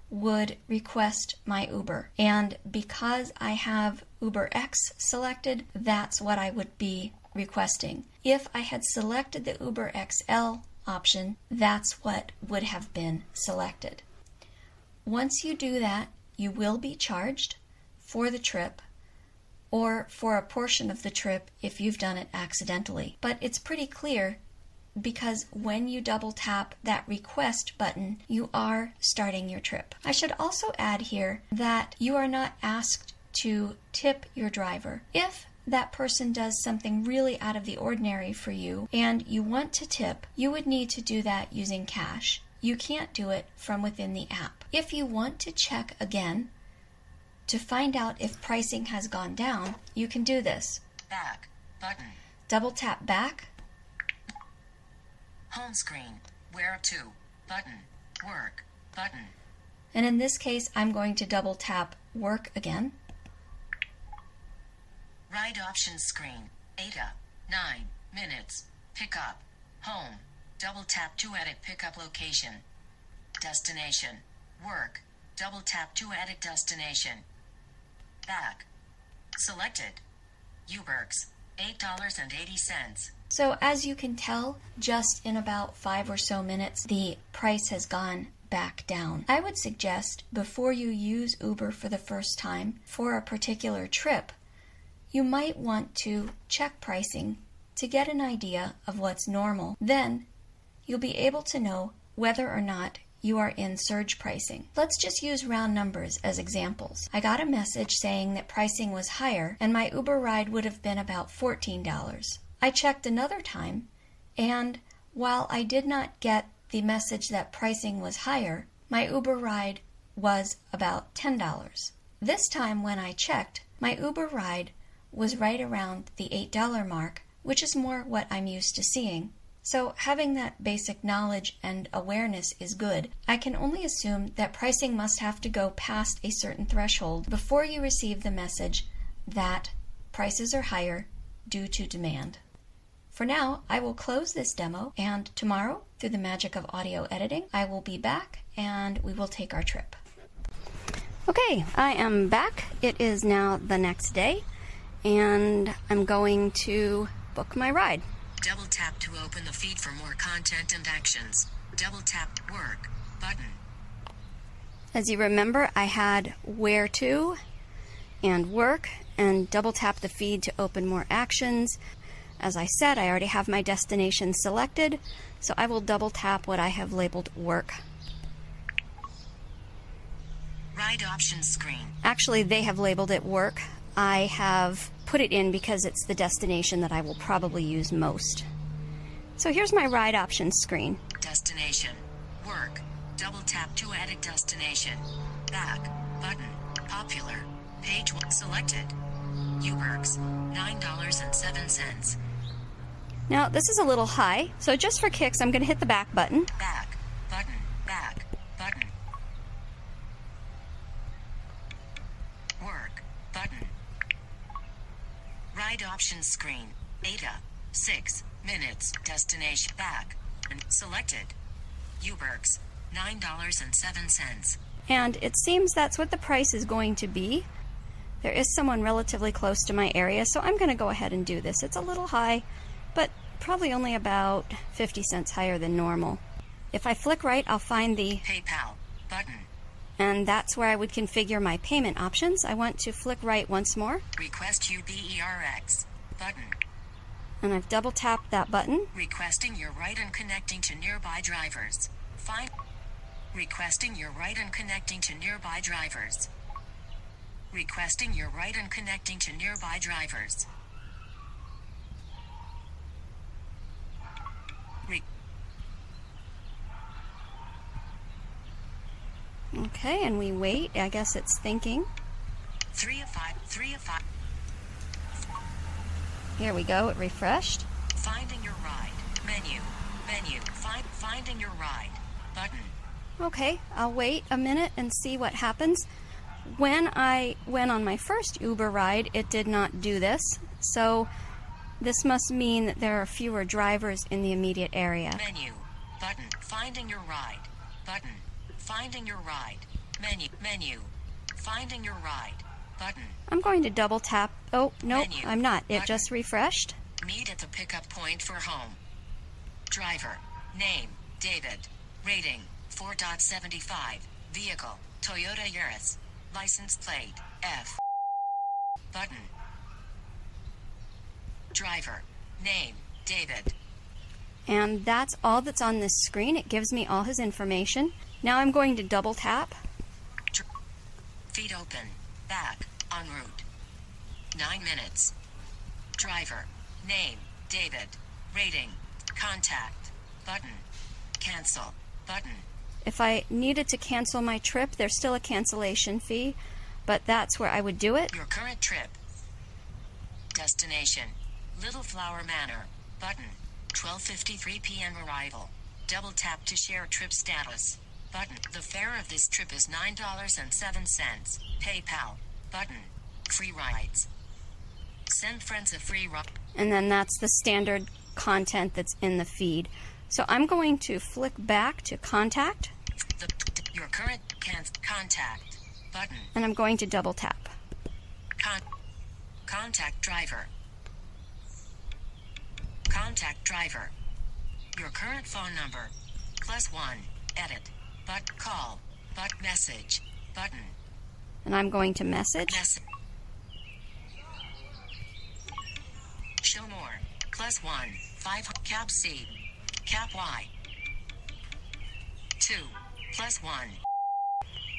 would request my Uber. And because I have UberX selected, that's what I would be requesting. If I had selected the Uber XL option, that's what would have been selected. Once you do that, you will be charged for the trip, or for a portion of the trip if you've done it accidentally. But it's pretty clear because when you double tap that request button, you are starting your trip. I should also add here that you are not asked to tip your driver. If that person does something really out of the ordinary for you and you want to tip, you would need to do that using cash. You can't do it from within the app. If you want to check again to find out if pricing has gone down, you can do this. Back button. Double tap back. Home screen. Where to? Button. Work. Button. And in this case, I'm going to double tap work again. Ride options screen. ADA. 9 minutes. Pickup. Home. Double tap to edit pickup location. Destination. Work. Double tap to edit destination. Back. Selected. Uber's. $8.80. So as you can tell, just in about 5 or so minutes, the price has gone back down. I would suggest before you use Uber for the first time for a particular trip, you might want to check pricing to get an idea of what's normal. Then you'll be able to know whether or not you are in surge pricing. Let's just use round numbers as examples. I got a message saying that pricing was higher and my Uber ride would have been about $14. I checked another time, and while I did not get the message that pricing was higher, my Uber ride was about $10. This time when I checked, my Uber ride was right around the $8 mark, which is more what I'm used to seeing. So having that basic knowledge and awareness is good. I can only assume that pricing must have to go past a certain threshold before you receive the message that prices are higher due to demand. For now, I will close this demo, and tomorrow, through the magic of audio editing, I will be back and we will take our trip. Okay, I am back. It is now the next day, and I'm going to book my ride. Double tap to open the feed for more content and actions. Double tap work button. As you remember, I had where to and work, and double tap the feed to open more actions. As I said, I already have my destination selected, so I will double tap what I have labeled work. Ride options screen. Actually, they have labeled it work. I have put it in because it's the destination that I will probably use most. So here's my ride options screen. Destination. Work. Double tap to edit destination. Back. Button. Popular. Page 1 selected. Uber's. $9.07. Now, this is a little high, so just for kicks, I'm going to hit the back button. Back. Button. Back. Button. Work. Button. Ride options screen. ADA. 6 minutes. Destination. Back. And selected. Uber's. $9.07. And it seems that's what the price is going to be. There is someone relatively close to my area, so I'm going to go ahead and do this. It's a little high, but probably only about 50 cents higher than normal. If I flick right, I'll find the PayPal button. And that's where I would configure my payment options. I want to flick right once more. Request UBERX button. And I've double tapped that button. Requesting your right and connecting to nearby drivers. Find. Requesting your right and connecting to nearby drivers. Requesting your right and connecting to nearby drivers. Okay, and we wait. I guess it's thinking. 3 of 5. 3 of 5. Here we go. It refreshed. Finding your ride. Menu. Menu. Finding your ride. Button. Okay, I'll wait a minute and see what happens. When I went on my first Uber ride, it did not do this. So this must mean that there are fewer drivers in the immediate area. Menu. Button. Finding your ride. Button. Finding your ride. Menu. Menu. Finding your ride. Button. I'm going to double tap. Oh, no, Menu. I'm not. It Button. just refreshed. Meet at the pickup point for home. Driver. Name. David. Rating. 4.75. Vehicle. Toyota Yaris. License plate. F. Button. Driver. Name. David. And that's all that's on this screen. It gives me all his information. Now I'm going to double tap. Feed open. Back. En route. 9 minutes. Driver. Name. David. Rating. Contact. Button. Cancel. Button. If I needed to cancel my trip, there's still a cancellation fee, but that's where I would do it. Your current trip. Destination. Little Flower Manor. Button. 12:53 p.m. arrival. Double tap to share trip status. Button. The fare of this trip is $9.07. PayPal. Button. Free rides. Send friends a free ride. And then that's the standard content that's in the feed. So I'm going to flick back to contact. Your current contact. Button. And I'm going to double tap. Contact driver. Contact driver. Your current phone number. +1. Edit. But call. But message. Button. And I'm going to message. Show more. +1. 5. Cap C. Cap Y. 2. +1.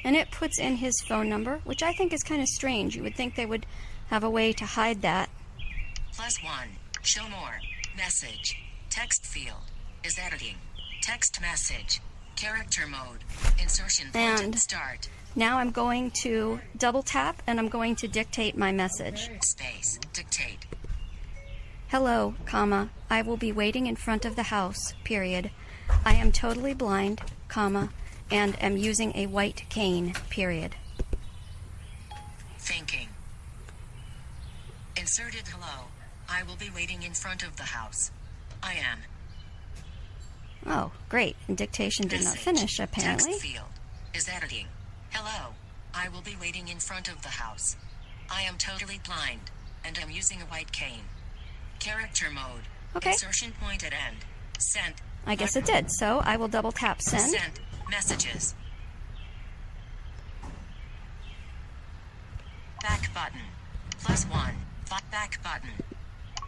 And it puts in his phone number, which I think is kind of strange. You would think they would have a way to hide that. +1. Show more. Message. Text field. Is editing. Text message. Character mode. Insertion point And start. now I'm going to double tap and I'm going to dictate my message. Space. Dictate. Hello, comma, I will be waiting in front of the house, period. I am totally blind, comma, and am using a white cane, period. Thinking. Inserted hello. I will be waiting in front of the house. I am. Oh, great. And dictation did not Message. finish, apparently. Text field. Is editing. Hello. I will be waiting in front of the house. I am totally blind, and am using a white cane. Character mode. Okay. Insertion point at end. Sent. I guess it did. So I will double tap send. Sent. Messages. Back button. +1. Back button.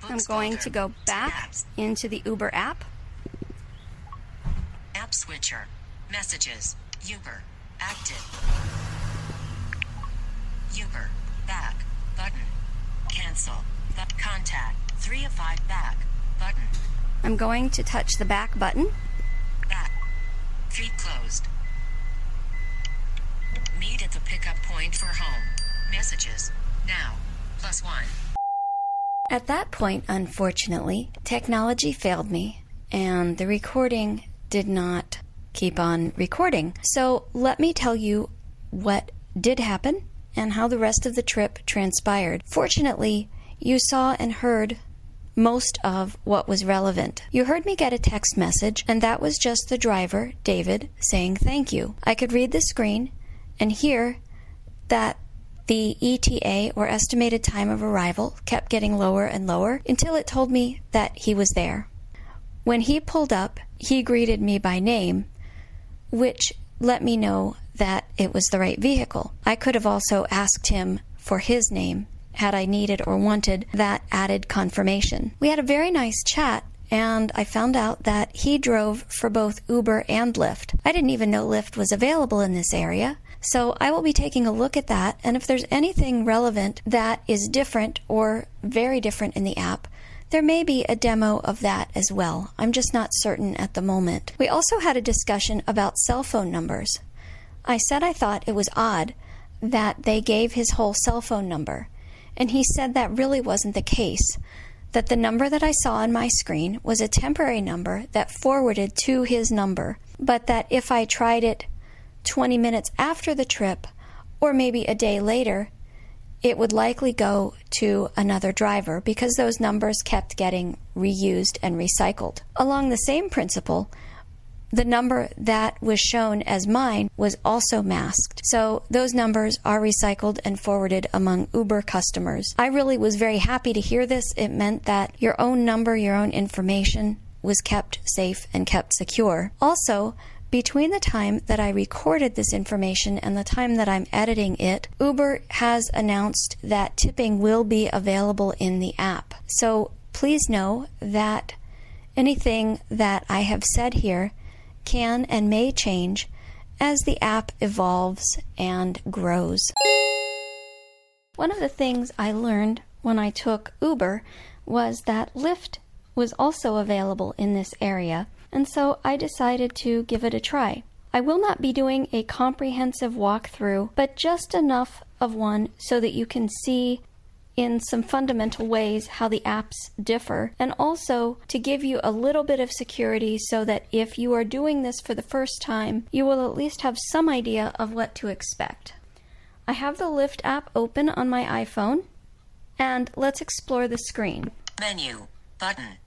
I'm Books going folder. to go back Tabs. into the Uber app. App switcher. Messages. Uber. Active. Uber. Back. Button. Cancel. Contact. 3 of 5 back. Button. I'm going to touch the back button. Back. Feed closed. Meet at the pickup point for home. Messages. Now. +1. At that point, unfortunately, technology failed me, and the recording did not keep on recording. So let me tell you what did happen and how the rest of the trip transpired. Fortunately, you saw and heard most of what was relevant. You heard me get a text message, and that was just the driver, David, saying thank you. I could read the screen and hear that the ETA, or estimated time of arrival, kept getting lower and lower until it told me that he was there. When he pulled up, he greeted me by name, which let me know that it was the right vehicle. I could have also asked him for his name had I needed or wanted that added confirmation. We had a very nice chat, and I found out that he drove for both Uber and Lyft. I didn't even know Lyft was available in this area. So I will be taking a look at that, and if there's anything relevant that is different or very different in the app, there may be a demo of that as well. I'm just not certain at the moment. We also had a discussion about cell phone numbers. I said I thought it was odd that they gave his whole cell phone number, and he said that really wasn't the case, that the number that I saw on my screen was a temporary number that forwarded to his number, but that if I tried it 20 minutes after the trip, or maybe a day later, it would likely go to another driver because those numbers kept getting reused and recycled. Along the same principle, the number that was shown as mine was also masked. So those numbers are recycled and forwarded among Uber customers. I really was very happy to hear this. It meant that your own number, your own information was kept safe and kept secure. Also, between the time that I recorded this information and the time that I'm editing it, Uber has announced that tipping will be available in the app. So Please know that anything that I have said here can and may change as the app evolves and grows. One of the things I learned when I took Uber was that Lyft was also available in this area, and so I decided to give it a try. I will not be doing a comprehensive walkthrough, but just enough of one so that you can see in some fundamental ways how the apps differ, and also to give you a little bit of security so that if you are doing this for the first time, you will at least have some idea of what to expect. I have the Lyft app open on my iPhone, and let's explore the screen. Menu. Button.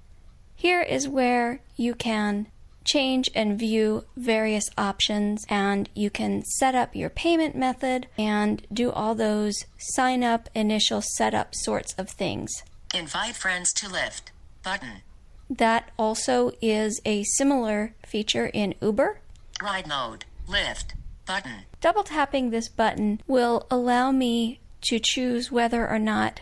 Here is where you can change and view various options, and you can set up your payment method and do all those sign up, initial setup sorts of things. Invite friends to Lyft. Button. That also is a similar feature in Uber. Ride mode. Lyft. Button. Double tapping this button will allow me to choose whether or not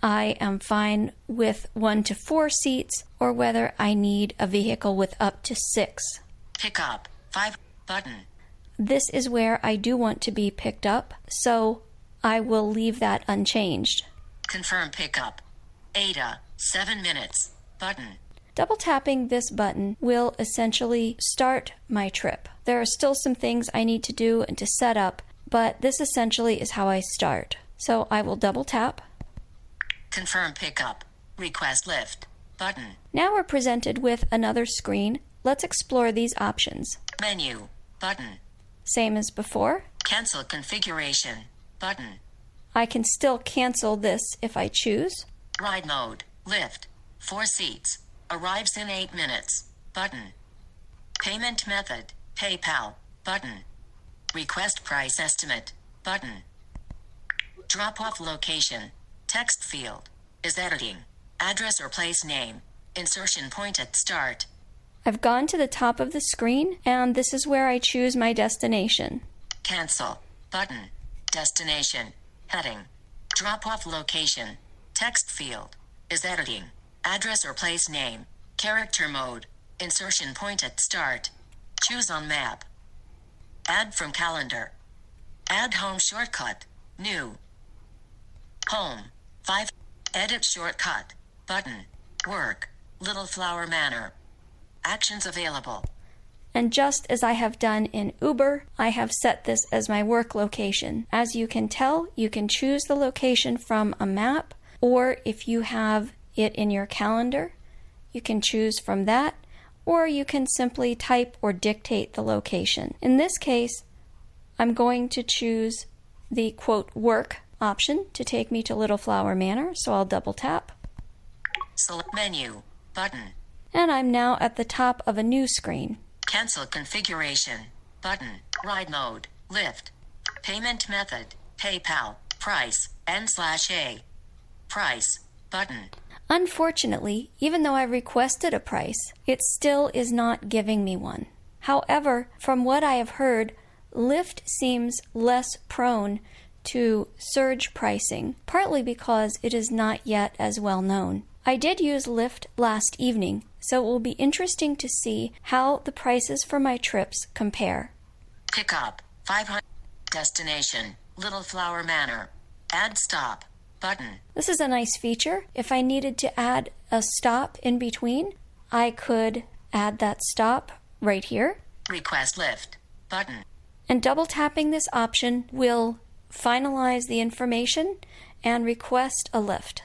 I am fine with 1 to 4 seats or whether I need a vehicle with up to 6. Pick up. 5. Button. This is where I do want to be picked up, so I will leave that unchanged. Confirm pickup. Ada. 7 minutes. Button. Double tapping this button will essentially start my trip. There are still some things I need to do and to set up, but this essentially is how I start. So I will double tap. Confirm pickup. Request Lyft. Button. Now we're presented with another screen. Let's explore these options. Menu. Button. Same as before. Cancel configuration. Button. I can still cancel this if I choose. Ride mode. Lyft. 4 seats. Arrives in 8 minutes. Button. Payment method. PayPal. Button. Request price estimate. Button. Drop-off location. Text field. Is editing. Address or place name. Insertion point at start. I've gone to the top of the screen, and this is where I choose my destination. Cancel. Button. Destination. Heading. Drop-off location. Text field. Is editing. Address or place name. Character mode. Insertion point at start. Choose on map. Add from calendar. Add home shortcut. New. Home. 5. Edit shortcut. Button. Work. Little Flower Manor. Actions available. And just as I have done in Uber, I have set this as my work location. As you can tell, you can choose the location from a map, or if you have it in your calendar, you can choose from that, or you can simply type or dictate the location. In this case, I'm going to choose the quote work option to take me to Little Flower Manor, so I'll double tap. Select menu. Button. And I'm now at the top of a new screen. Cancel configuration. Button. Ride mode. Lyft. Payment method. PayPal. Price. N/A. Price. Button. Unfortunately, even though I requested a price, it still is not giving me one. However, from what I have heard, Lyft seems less prone to surge pricing, partly because it is not yet as well known. I did use Lyft last evening, so it will be interesting to see how the prices for my trips compare. Pick up. 500. Destination. Little Flower Manor. Add stop. Button. This is a nice feature. If I needed to add a stop in between, I could add that stop right here. Request Lyft. Button. And double tapping this option will finalize the information and request a lift.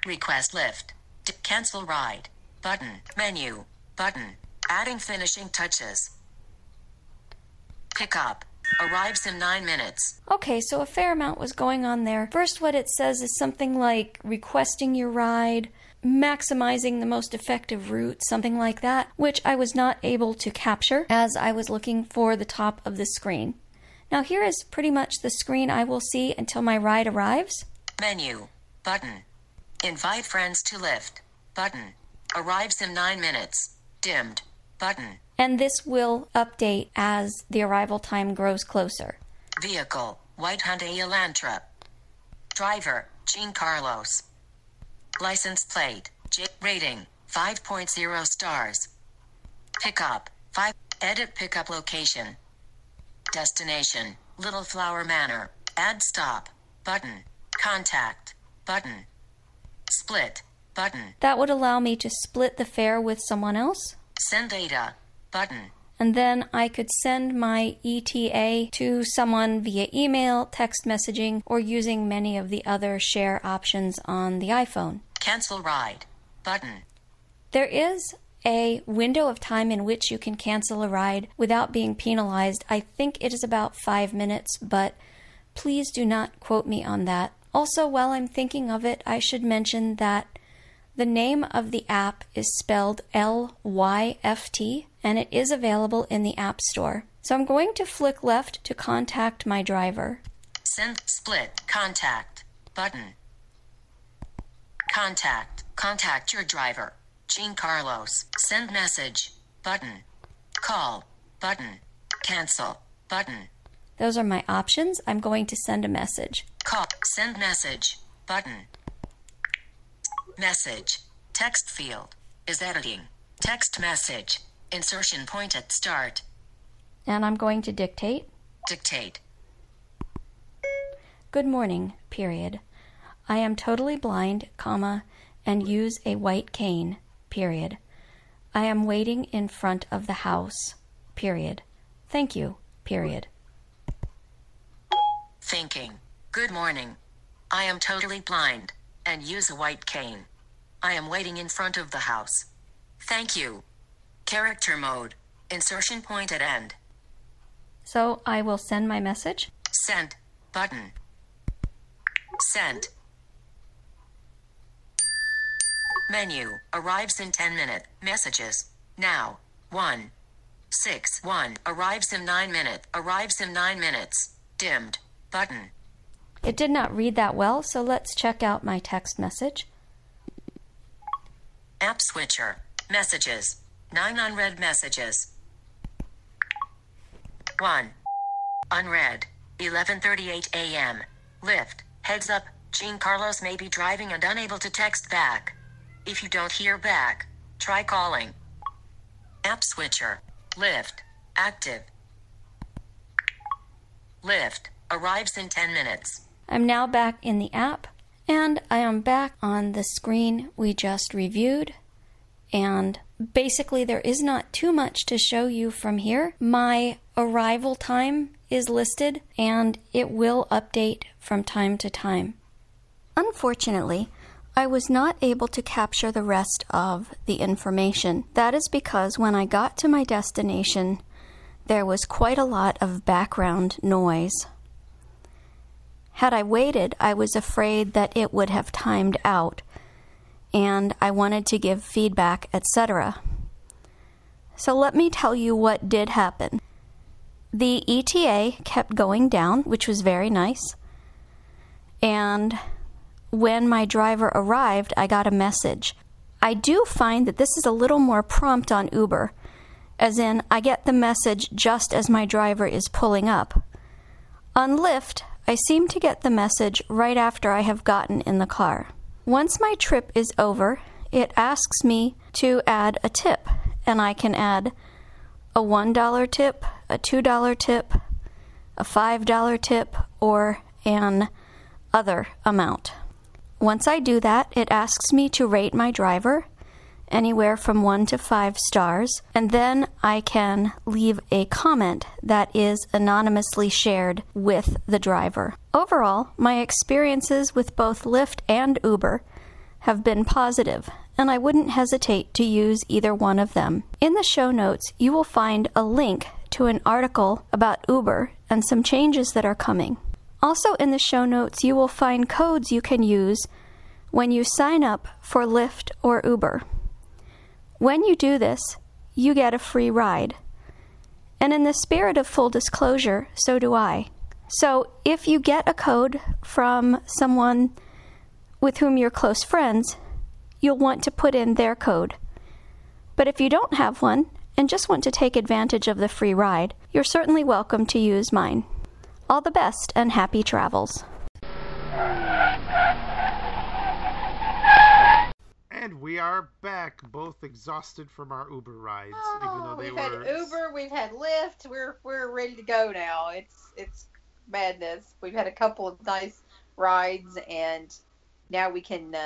Request Lyft. Cancel ride. Button. Menu. Button. Adding finishing touches. Pick up. Arrives in 9 minutes. Okay, so a fair amount was going on there. First, what it says is something like requesting your ride, maximizing the most effective route, something like that, which I was not able to capture as I was looking for the top of the screen. Now here is pretty much the screen I will see until my ride arrives. Menu. Button. Invite friends to Lyft. Button. Arrives in 9 minutes. Dimmed. Button. And this will update as the arrival time grows closer. Vehicle. White Hyundai Elantra. Driver. Jean Carlos. License plate. Rating 5.0 stars. Pickup 5. Edit pickup location. Destination Little Flower Manor. Add stop button. Contact button. Split button. That would allow me to split the fare with someone else. Send data button. And then I could send my ETA to someone via email, text messaging, or using many of the other share options on the iPhone. Cancel ride button. There is a window of time in which you can cancel a ride without being penalized. I think it is about 5 minutes, but please do not quote me on that. Also, while I'm thinking of it, I should mention that the name of the app is spelled Lyft, and it is available in the App Store. So I'm going to flick left to contact my driver. Send split contact button. Contact your driver. Jean Carlos. Send message button. Call button. Cancel button. Those are my options. I'm going to send a message. Call. Send message button. Message. Text field is editing. Text message. Insertion point at start. And I'm going to dictate. Dictate. Good morning, period. I am totally blind, comma, and use a white cane, period. I am waiting in front of the house, period. Thank you, period. Thinking. Good morning. I am totally blind and use a white cane. I am waiting in front of the house. Thank you. Character mode. Insertion point at end. So I will send my message. Send button. Sent. Menu. Arrives in 10 minutes. Messages. Now. 1. 6. 1. Arrives in 9 minutes. Arrives in 9 minutes. Dimmed. Button. It did not read that well, so let's check out my text message. App switcher. Messages. 9 unread messages. 1. Unread. 11:38 a.m. Lyft. Heads up, Jean Carlos may be driving and unable to text back. If you don't hear back, try calling. App switcher. Lyft. Active. Lyft. Arrives in 10 minutes. I'm now back in the app, and I am back on the screen we just reviewed. And basically, there is not too much to show you from here. My arrival time is listed, and it will update from time to time. Unfortunately, I was not able to capture the rest of the information. That is because when I got to my destination, there was quite a lot of background noise. Had I waited, I was afraid that it would have timed out, and I wanted to give feedback, etc. So let me tell you what did happen. The ETA kept going down, which was very nice, and when my driver arrived, I got a message. I do find that this is a little more prompt on Uber, as in I get the message just as my driver is pulling up. On Lyft, I seem to get the message right after I have gotten in the car. Once my trip is over, it asks me to add a tip, and I can add a $1 tip, a $2 tip, a $5 tip, or an other amount. Once I do that, it asks me to rate my driver anywhere from 1 to 5 stars, and then I can leave a comment that is anonymously shared with the driver. Overall, my experiences with both Lyft and Uber have been positive, and I wouldn't hesitate to use either one of them. In the show notes, you will find a link to an article about Uber and some changes that are coming. Also in the show notes, you will find codes you can use when you sign up for Lyft or Uber. When you do this, you get a free ride. And in the spirit of full disclosure, so do I. So if you get a code from someone with whom you're close friends, you'll want to put in their code. But if you don't have one and just want to take advantage of the free ride, you're certainly welcome to use mine. All the best and happy travels. we are back, both exhausted from our Uber rides, even though they we've were. had Uber, we've had Lyft. We're ready to go now. It's madness. We've had a couple of nice rides, and now we can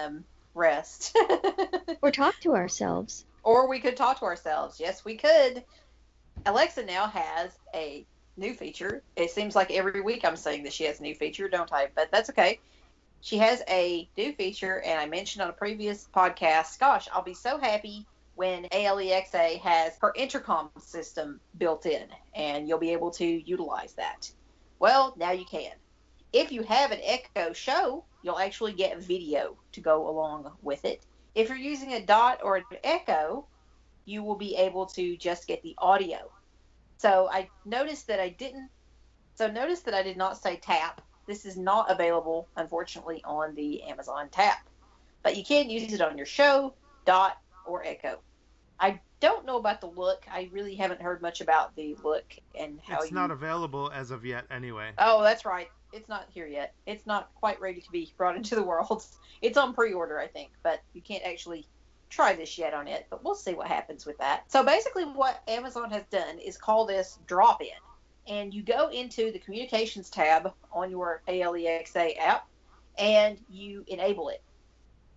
rest. Or talk to ourselves. Or we could talk to ourselves. Yes, we could. Alexa now has a new feature. It seems like every week I'm saying that she has a new feature, don't I? But that's okay. She has a new feature, and I mentioned on a previous podcast, gosh, I'll be so happy when Alexa has her intercom system built in, and you'll be able to utilize that. Well, now you can. If you have an Echo Show, you'll actually get video to go along with it. If you're using a Dot or an Echo, you will be able to just get the audio. So I noticed that I did not say tap. This is not available, unfortunately, on the Amazon tap. But you can use it on your Show, Dot, or Echo. I don't know about the look. I really haven't heard much about the look and how It's not available as of yet, anyway. Oh, that's right. It's not here yet. It's not quite ready to be brought into the world. It's on pre-order, I think, but you can't actually try this yet on it. But we'll see what happens with that. So basically, what Amazon has done is call this drop-in. And you go into the communications tab on your Alexa app and you enable it.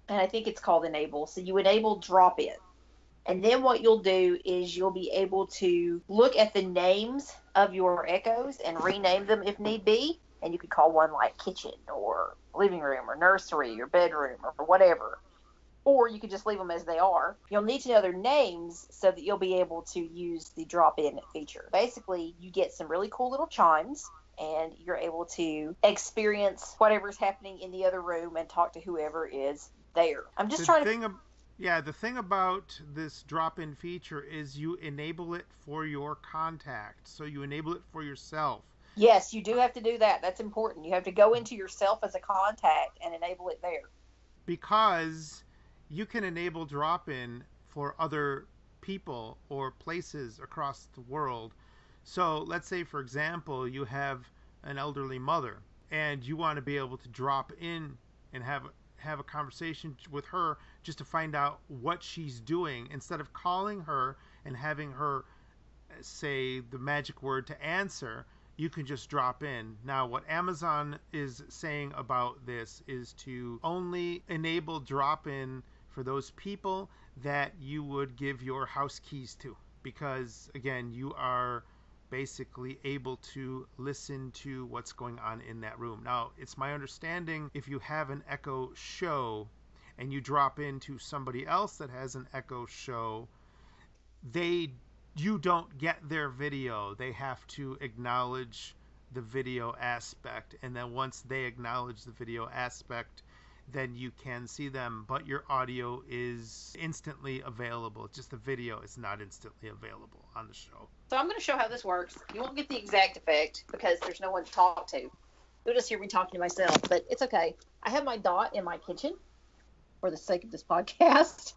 And I think it's called enable. So you enable drop in. And then what you'll do is you'll be able to look at the names of your echoes and rename them if need be. And you could call one like kitchen or living room or nursery or bedroom or whatever. Or you could just leave them as they are. You'll need to know their names so that you'll be able to use the drop-in feature. Basically, you get some really cool little chimes, and you're able to experience whatever's happening in the other room and talk to whoever is there. I'm just trying to... The thing about this drop-in feature is you enable it for your contact. So you enable it for yourself. Yes, you do have to do that. That's important. You have to go into yourself as a contact and enable it there. Because you can enable drop-in for other people or places across the world. So let's say, for example, you have an elderly mother and you want to be able to drop in and have a conversation with her just to find out what she's doing instead of calling her and having her say the magic word to answer. You can just drop in. Now, what Amazon is saying about this is to only enable drop-in for those people that you would give your house keys to, because again, you are basically able to listen to what's going on in that room. Now, it's my understanding if you have an Echo Show and you drop into somebody else that has an Echo Show, you don't get their video. They have to acknowledge the video aspect, and then once they acknowledge the video aspect, then you can see them, but your audio is instantly available. Just the video is not instantly available on the show. So I'm going to show how this works. You won't get the exact effect because there's no one to talk to. You'll just hear me talking to myself, but it's okay. I have my Dot in my kitchen for the sake of this podcast,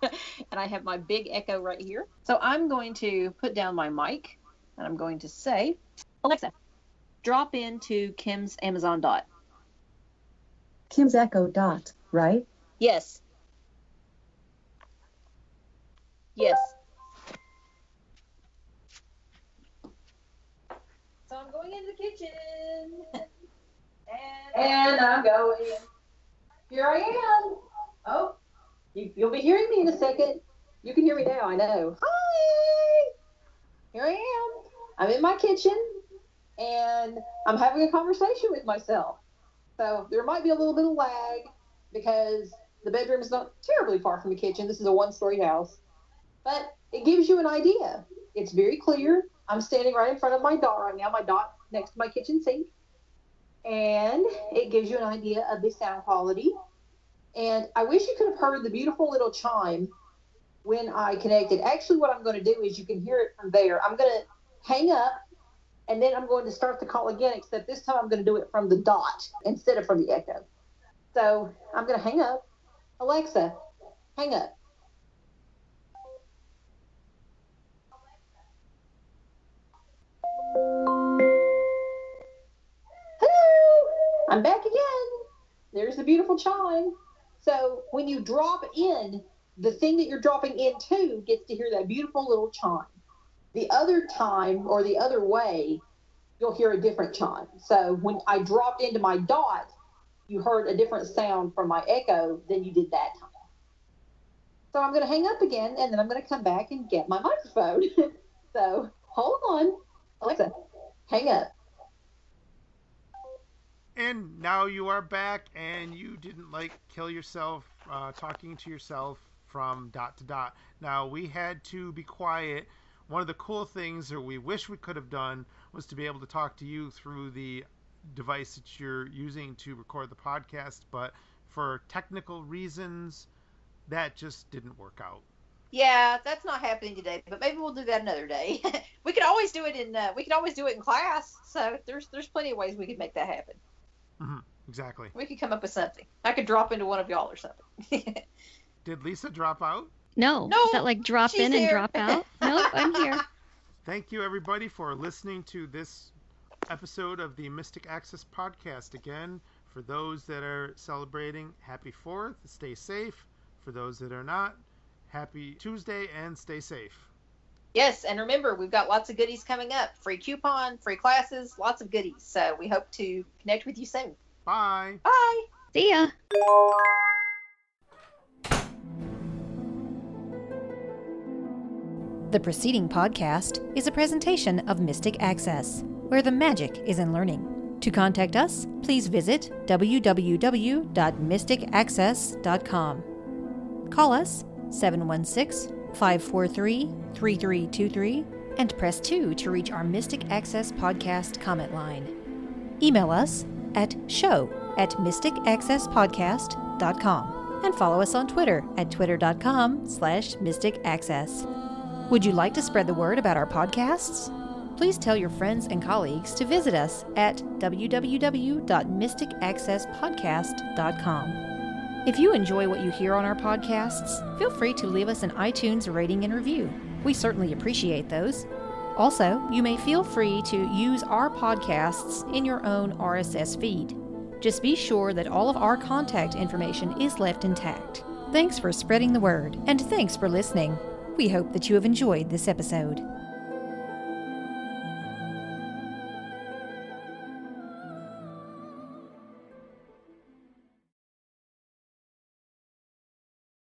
and I have my big Echo right here. So I'm going to put down my mic, and I'm going to say, Alexa, drop into Kim's Amazon Dot. Kim's Echo Dot, right? Yes. Yes. So I'm going into the kitchen. And I'm going. Here I am. Oh, you'll be hearing me in a second. You can hear me now, I know. Hi. Here I am. I'm in my kitchen, and I'm having a conversation with myself. So there might be a little bit of lag because the bedroom is not terribly far from the kitchen. This is a one-story house. But it gives you an idea. It's very clear. I'm standing right in front of my Dot right now, my Dot next to my kitchen sink. And it gives you an idea of the sound quality. And I wish you could have heard the beautiful little chime when I connected. Actually, what I'm going to do is you can hear it from there. I'm going to hang up, and then I'm going to start the call again, except this time I'm going to do it from the Dot instead of from the Echo. So I'm going to hang up. Alexa, hang up. Hello, I'm back again. There's the beautiful chime. So when you drop in the thing that you're dropping into gets to hear that beautiful little chime. The other time or the other way, you'll hear a different chime. So when I dropped into my dot, you heard a different sound from my echo than you did that time. So I'm going to hang up again, and then I'm going to come back and get my microphone. So hold on. Alexa, hang up. And now you are back, and you didn't kill yourself talking to yourself from dot to dot. Now, we had to be quiet. One of the cool things that we wish we could have done was to be able to talk to you through the device that you're using to record the podcast, but for technical reasons, that just didn't work out. Yeah, that's not happening today, but maybe we'll do that another day. We could always do it in class. So there's plenty of ways we could make that happen. Mm-hmm, exactly. We could come up with something. I could drop into one of y'all or something. Did Lisa drop out? No. No, Is that like drop in and drop out? Nope, I'm here. Thank you, everybody, for listening to this episode of the Mystic Access podcast. Again, for those that are celebrating, happy 4th. Stay safe. For those that are not, happy Tuesday and stay safe. Yes, and remember, we've got lots of goodies coming up. Free coupon, free classes, lots of goodies. So we hope to connect with you soon. Bye. Bye. See ya. The preceding podcast is a presentation of Mystic Access, where the magic is in learning. To contact us, please visit www.mysticaccess.com. Call us 716-543-3323 and press 2 to reach our Mystic Access podcast comment line. Email us at show@mysticaccesspodcast.com and follow us on Twitter at twitter.com/mysticaccess. Would you like to spread the word about our podcasts? Please tell your friends and colleagues to visit us at www.mysticaccesspodcast.com. If you enjoy what you hear on our podcasts, feel free to leave us an iTunes rating and review. We certainly appreciate those. Also, you may feel free to use our podcasts in your own RSS feed. Just be sure that all of our contact information is left intact. Thanks for spreading the word, and thanks for listening. We hope that you have enjoyed this episode.